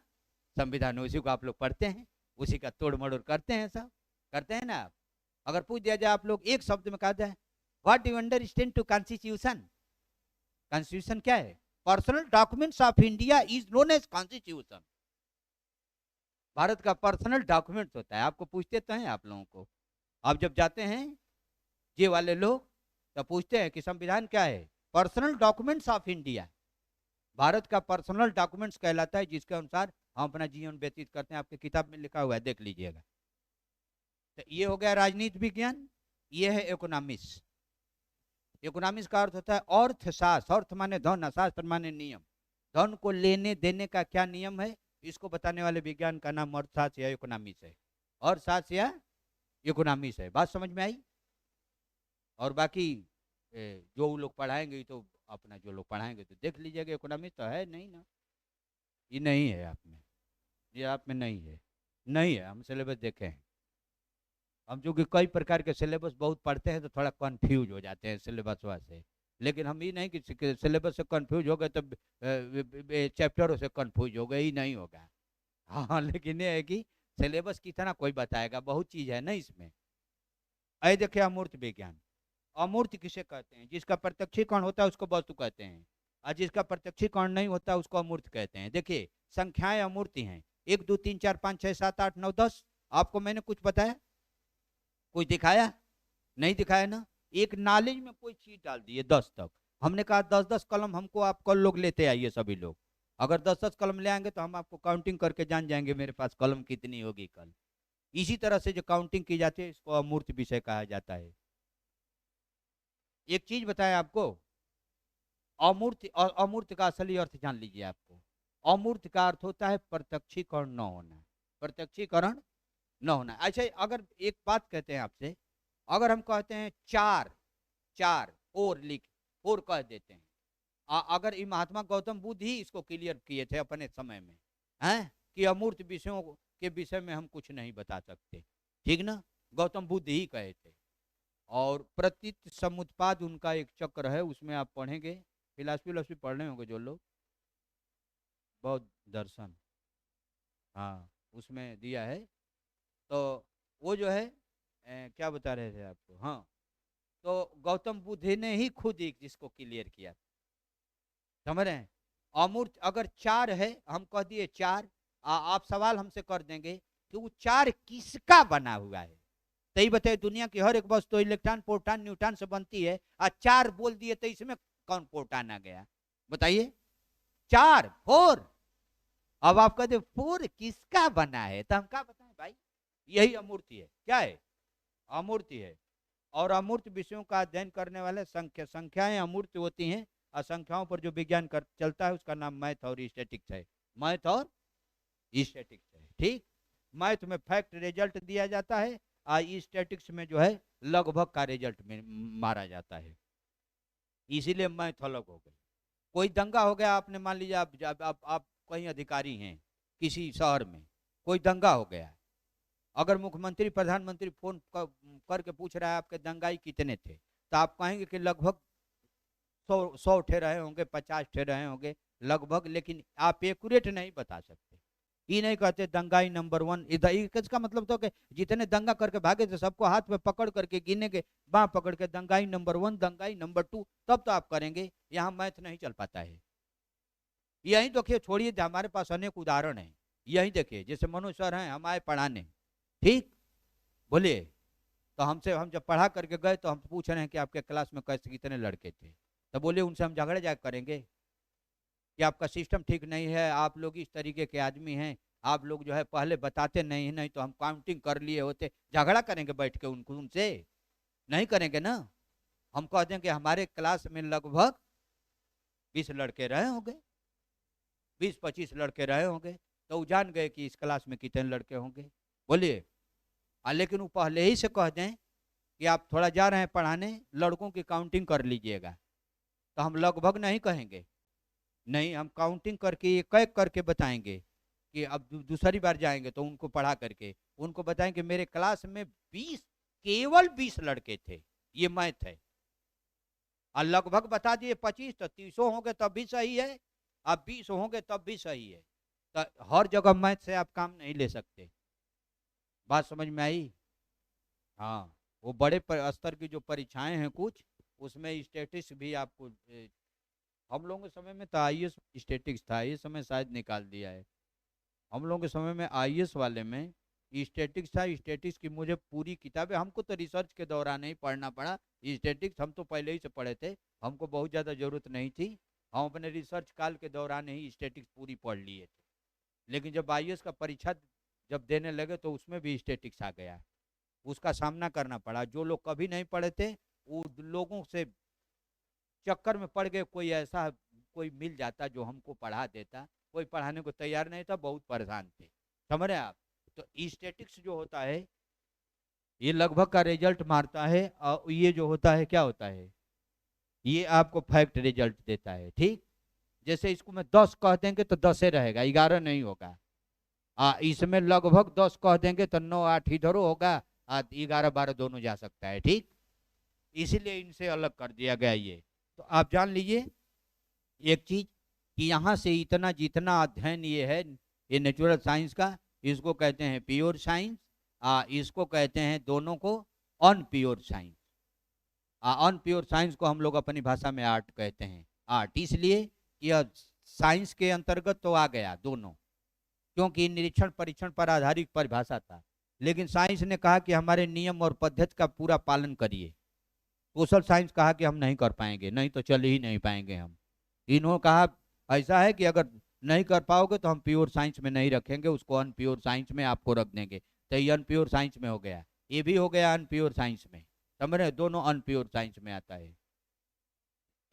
संविधान है। उसी को आप लोग पढ़ते हैं, उसी का तोड़ मड़ोड़ करते हैं, सब करते हैं ना आप। अगर पूछ दिया जाए आप लोग एक शब्द में कहा जाए, what do understand to constitution, constitution क्या है, personal documents of India is known as constitution. Bharat का पर्सनल डॉक्यूमेंट होता है, आपको पूछते तो हैं आप लोगों को, आप जब जाते हैं ये वाले लोग तो पूछते हैं कि संविधान क्या है, personal documents of India. Bharat का पर्सनल डॉक्यूमेंट्स कहलाता है, जिसके अनुसार हम अपना जीवन व्यतीत करते हैं, आपके किताब में लिखा हुआ है, देख लीजिएगा। तो ये हो गया राजनीति विज्ञान। ये है इकोनॉमिक्स। इकोनॉमिक्स का अर्थ होता है अर्थशास्त्र, अर्थ माने धन, शास्त्र माने नियम, धन को लेने देने का क्या नियम है, इसको बताने वाले विज्ञान का नाम अर्थशास्त्र या इकोनॉमिक्स है, अर्थशास्त्र या इकोनॉमिक्स है। बात समझ में आई। और बाकी जो लोग पढ़ाएंगे तो अपना जो लोग पढ़ाएंगे तो देख लीजिएगा, इकोनॉमिक्स तो है नहीं ना, ये नहीं है आप में, ये आप में नहीं है, नहीं है। हम सिलेबस देखे हैं, हम जो कि कई प्रकार के सिलेबस बहुत पढ़ते हैं तो थोड़ा कंफ्यूज हो जाते हैं सिलेबस से। लेकिन हम ये नहीं कि सिलेबस से कंफ्यूज हो गए तो चैप्टरों से कंफ्यूज हो गए, ही नहीं होगा। हाँ, लेकिन ये है कि सिलेबस कितना कोई बताएगा, बहुत चीज है ना इसमें। ऐ देखिए अमूर्त विज्ञान। अमूर्त किसे कहते हैं? जिसका प्रत्यक्षीकरण होता है उसको वस्तु कहते हैं, और जिसका प्रत्यक्षीकरण नहीं होता उसको अमूर्त कहते हैं। देखिए संख्याएं अमूर्ति हैं, 1 2 3 4 5 6 7 8 9 10। आपको मैंने कुछ बताया? कुछ दिखाया? नहीं दिखाया ना। एक नॉलेज में कोई चीज डाल दी है 10 तक। हमने कहा 10-10 कलम हमको आप कल लोग लेते आइए सभी लोग। अगर 10-10 कलम ले आएंगे तो हम आपको काउंटिंग करके जान जाएंगे मेरे पास कलम कितनी होगी कल। इसी तरह से जो काउंटिंग की जाती है इसको अमूर्त विषय कहा जाता है। एक चीज बताएं आपको, अमूर्त और अमूर्त का असली अर्थ जान लीजिए आपको। अमूर्त का अर्थ होता है प्रत्यक्षीकरण न होना, प्रत्यक्षीकरण न होना। अच्छा, अगर एक बात कहते हैं आपसे, अगर हम कहते हैं चार, चार और लिख, और कह देते हैं, अगर ये महात्मा गौतम बुद्ध ही इसको क्लियर किए थे अपने समय में, हैं कि अमूर्त विषयों के विषय में हम कुछ नहीं बता सकते, ठीक ना, गौतम बुद्ध ही कहे थे। और प्रतीत समुत्पाद उनका एक चक्र है, उसमें आप पढ़ेंगे, फिलॉसफी पढ़ रहे होंगे जो लोग, बौद्ध दर्शन, हाँ उसमें दिया है। तो वो जो है क्या बता रहे थे आपको, हाँ, तो गौतम बुद्ध ने ही खुद एक इसको क्लियर किया, समझ रहे हैं। अमूर्त अगर चार है, हम कह दिए चार, आप सवाल हमसे कर देंगे कि वो चार किसका बना हुआ है। तो बताइए, दुनिया की हर एक वस्तु इलेक्ट्रॉन प्रोटॉन न्यूट्रॉन से बनती है, और चार बोल दिए तो इसमें कौन प्रोटॉन आ गया? बताइए, चार, फोर। अब आप कहते फोर किसका बना है, तो हम क्या बताएं भाई, यही अमूर्ति है। क्या है? अमूर्ति है। और अमूर्त विषयों का अध्ययन करने वाले संख्याएं अमूर्त होती हैं, और संख्याओं पर जो विज्ञान चलता है उसका नाम मैथ और स्टैटिक्स है। मैथ और स्टैटिक्स है, ठीक। मैथ में फैक्ट रिजल्ट दिया जाता है, और स्टैटिक्स में जो है लगभग का रिजल्ट में मारा जाता है, इसीलिए मैथ अलग हो गई। कोई दंगा हो गया, आपने मान लीजिए आप कहीं अधिकारी हैं किसी शहर में, कोई दंगा हो गया, अगर मुख्यमंत्री प्रधानमंत्री फोन करके पूछ रहा है आपके दंगाई कितने थे, तो आप कहेंगे कि लगभग 100 ठे रहे होंगे, 50 ठे रहे होंगे लगभग, लेकिन आप एक्यूरेट नहीं बता सकते। ये नहीं कहते दंगाई नंबर 1, इसका मतलब तो कि जितने दंगा करके भागे थे सबको हाथ में पकड़ करके गिने के, बाँ पकड़ के दंगाई नंबर 1, दंगाई नंबर 2, तब तो आप करेंगे। यहाँ मैथ नहीं चल पाता है। यही देखिए, छोड़िए, हमारे पास अनेक उदाहरण है। यही देखिए, जैसे मनोज सर हैं, हम आए पढ़ाने, ठीक, बोलिए, तो हमसे, हम जब पढ़ा करके गए तो हम पूछ रहे हैं कि आपके क्लास में कैसे कितने लड़के थे, तो बोले उनसे हम झगड़े जाकर करेंगे कि आपका सिस्टम ठीक नहीं है, आप लोग इस तरीके के आदमी हैं, आप लोग जो है पहले बताते नहीं, नहीं तो हम काउंटिंग कर लिए होते। झगड़ा करेंगे बैठ के उनसे? नहीं करेंगे ना। हम कह देंगे हमारे क्लास में लगभग 20 लड़के रहे होंगे, 20-25 लड़के रहे होंगे, तो वो जान गए कि इस क्लास में कितने लड़के होंगे। बोलिए। लेकिन वो पहले ही से कह दें कि आप थोड़ा जा रहे हैं पढ़ाने, लड़कों की काउंटिंग कर लीजिएगा, तो हम लगभग नहीं कहेंगे, नहीं, हम काउंटिंग करके एक एक करके बताएंगे कि अब दूसरी बार जाएंगे तो उनको पढ़ा करके उनको बताएंगे मेरे क्लास में 20, केवल 20 लड़के थे, ये मैथ है। और लगभग बता दिए 25, तो 30 होंगे तब भी सही है, अब 20 होंगे तब भी सही है। तो हर जगह मैथ से आप काम नहीं ले सकते। बात समझ में आई? हाँ, वो बड़े स्तर की जो परीक्षाएं हैं कुछ, उसमें स्टैटिस्टिक्स भी आपको, हम लोगों के समय में तो आईएएस स्टैटिस्टिक्स था, ये समय शायद निकाल दिया है। हम लोगों के समय में आईएएस वाले में स्टैटिस्टिक्स था। स्टैटिस्टिक्स की मुझे पूरी किताबें, हमको तो रिसर्च के दौरान ही पढ़ना पड़ा स्टैटिस्टिक्स, हम तो पहले ही से पढ़े थे, हमको बहुत ज़्यादा जरूरत नहीं थी, हम अपने रिसर्च काल के दौरान ही स्टैटिस्टिक्स पूरी पढ़ लिए थे। लेकिन जब आईएएस का परीक्षा जब देने लगे तो उसमें भी स्टैटिस्टिक्स आ गया, उसका सामना करना पड़ा। जो लोग कभी नहीं पढ़े थे वो लोगों से चक्कर में पड़ गए, कोई ऐसा कोई मिल जाता जो हमको पढ़ा देता, कोई पढ़ाने को तैयार नहीं था, बहुत परेशान थे, समझ रहे हैं आप। तो स्टैटिस्टिक्स जो होता है ये लगभग का रिजल्ट मारता है, और ये जो होता है क्या होता है, ये आपको फैक्ट रिजल्ट देता है, ठीक। जैसे इसको मैं 10 कह देंगे तो 10 रहेगा, 11 नहीं होगा। इसमें लगभग 10 कह देंगे तो 9 8 इधर होगा, 11 12 दोनों जा सकता है, ठीक। इसीलिए इनसे अलग कर दिया गया ये। तो आप जान लीजिए एक चीज कि यहाँ से इतना जितना अध्ययन ये है, ये नेचुरल साइंस का, इसको कहते हैं प्योर साइंस, इसको कहते हैं दोनों को अनप्योर साइंस। अनप्योर साइंस को हम लोग अपनी भाषा में आर्ट कहते हैं। आर्ट इसलिए कि यह साइंस के अंतर्गत तो आ गया दोनों, क्योंकि निरीक्षण परीक्षण पर आधारित परिभाषा था, लेकिन साइंस ने कहा कि हमारे नियम और पद्धति का पूरा पालन करिए। सोशल साइंस कहा कि हम नहीं कर पाएंगे, नहीं तो चल ही नहीं पाएंगे हम। इन्होंने कहा ऐसा है कि अगर नहीं कर पाओगे तो हम प्योर साइंस में नहीं रखेंगे, उसको अनप्योर साइंस में आपको रख देंगे। तो ये अनप्योर साइंस में हो गया, ये भी हो गया अनप्योर साइंस में, समझ रहे, दोनों अनप्योर साइंस में आता है,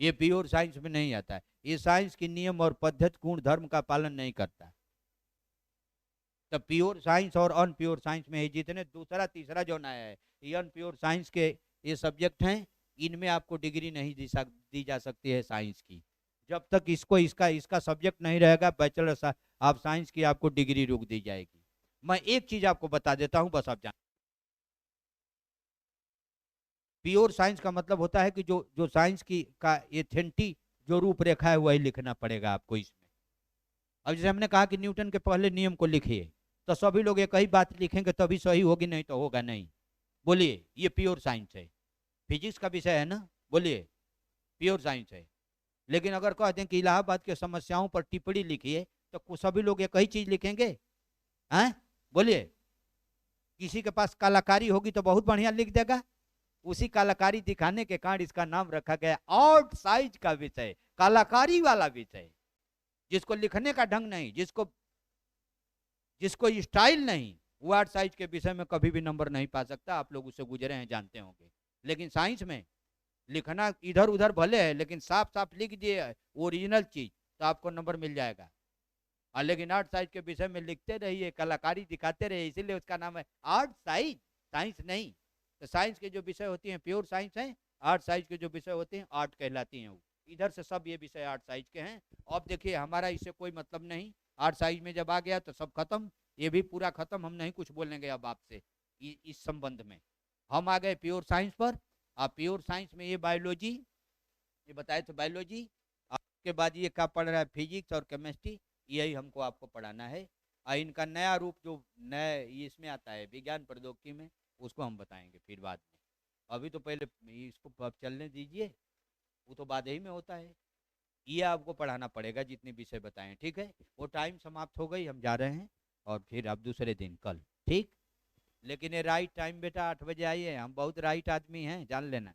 ये प्योर साइंस में नहीं आता है। ये साइंस की नियम और पद्धति गुण धर्म का पालन नहीं करता। तो प्योर साइंस और अनप्योर साइंस में जितने दूसरा तीसरा जो नया है, ये अनप्योर साइंस के ये सब्जेक्ट हैं, इनमें आपको डिग्री नहीं दी जा सकती है साइंस की। जब तक इसको इसका सब्जेक्ट नहीं रहेगा बैचलर ऑफ साइंस की, आपको डिग्री रोक दी जाएगी। मैं एक चीज आपको बता देता हूं, बस आप जान, प्योर साइंस का मतलब होता है कि जो साइंस की का एथेंटिक जो रूपरेखा है वही लिखना पड़ेगा आपको इसमें। अब जैसे हमने कहा कि न्यूटन के पहले नियम को लिखिए, तो सभी लोग एक ही बात लिखेंगे तभी सही होगी, नहीं तो होगा नहीं। बोलिए, ये प्योर साइंस है, फिजिक्स का विषय है ना, बोलिए प्योर साइंस है। लेकिन अगर कहते हैं कि इलाहाबाद के समस्याओं पर टिप्पणी लिखिए, तो सभी लोग एक ही चीज लिखेंगे? हैं, बोलिए। किसी के पास कलाकारी होगी तो बहुत बढ़िया लिख देगा, उसी कलाकारी दिखाने के कारण इसका नाम रखा गया आर्ट साइंस का विषय, कलाकारी वाला विषय। जिसको लिखने का ढंग नहीं, जिसको स्टाइल नहीं, वो आर्ट साइंस के विषय में कभी भी नंबर नहीं पा सकता। आप लोग उससे गुजरे हैं, जानते होंगे। लेकिन साइंस में लिखना इधर उधर भले है, लेकिन साफ साफ लिख दिए ओरिजिनल चीज तो आपको नंबर मिल जाएगा। और लेकिन आर्ट साइंस के विषय में लिखते रहिए, कलाकारी दिखाते रहिए, इसीलिए उसका नाम है आर्ट साइंस, साइंस नहीं। तो साइंस के जो विषय होती हैं प्योर साइंस है, आर्ट साइंस के जो विषय होते हैं आर्ट कहलाती हैं। इधर से सब ये विषय आर्ट साइंस के हैं। अब देखिए हमारा इससे कोई मतलब नहीं, आर्ट साइंस में जब आ गया तो सब खत्म, ये भी पूरा खत्म, हम नहीं कुछ बोलेंगे अब आपसे इस संबंध में। हम आ गए प्योर साइंस पर। आप प्योर साइंस में ये बायोलॉजी, ये बताए तो बायोलॉजी, उसके बाद ये क्या पढ़ रहा है, फिजिक्स और केमिस्ट्री, यही हमको आपको पढ़ाना है। और इनका नया रूप जो नए इसमें आता है विज्ञान प्रौद्योगिकी में, उसको हम बताएंगे फिर बाद में। अभी तो पहले इसको चलने दीजिए, वो तो बाद ही में होता है। ये आपको पढ़ाना पड़ेगा जितने विषय बताएं, ठीक है। वो टाइम समाप्त हो गई, हम जा रहे हैं, और फिर आप दूसरे दिन कल, ठीक। लेकिन ये राइट टाइम बेटा 8 बजे आइए, हम बहुत राइट आदमी हैं, जान लेना।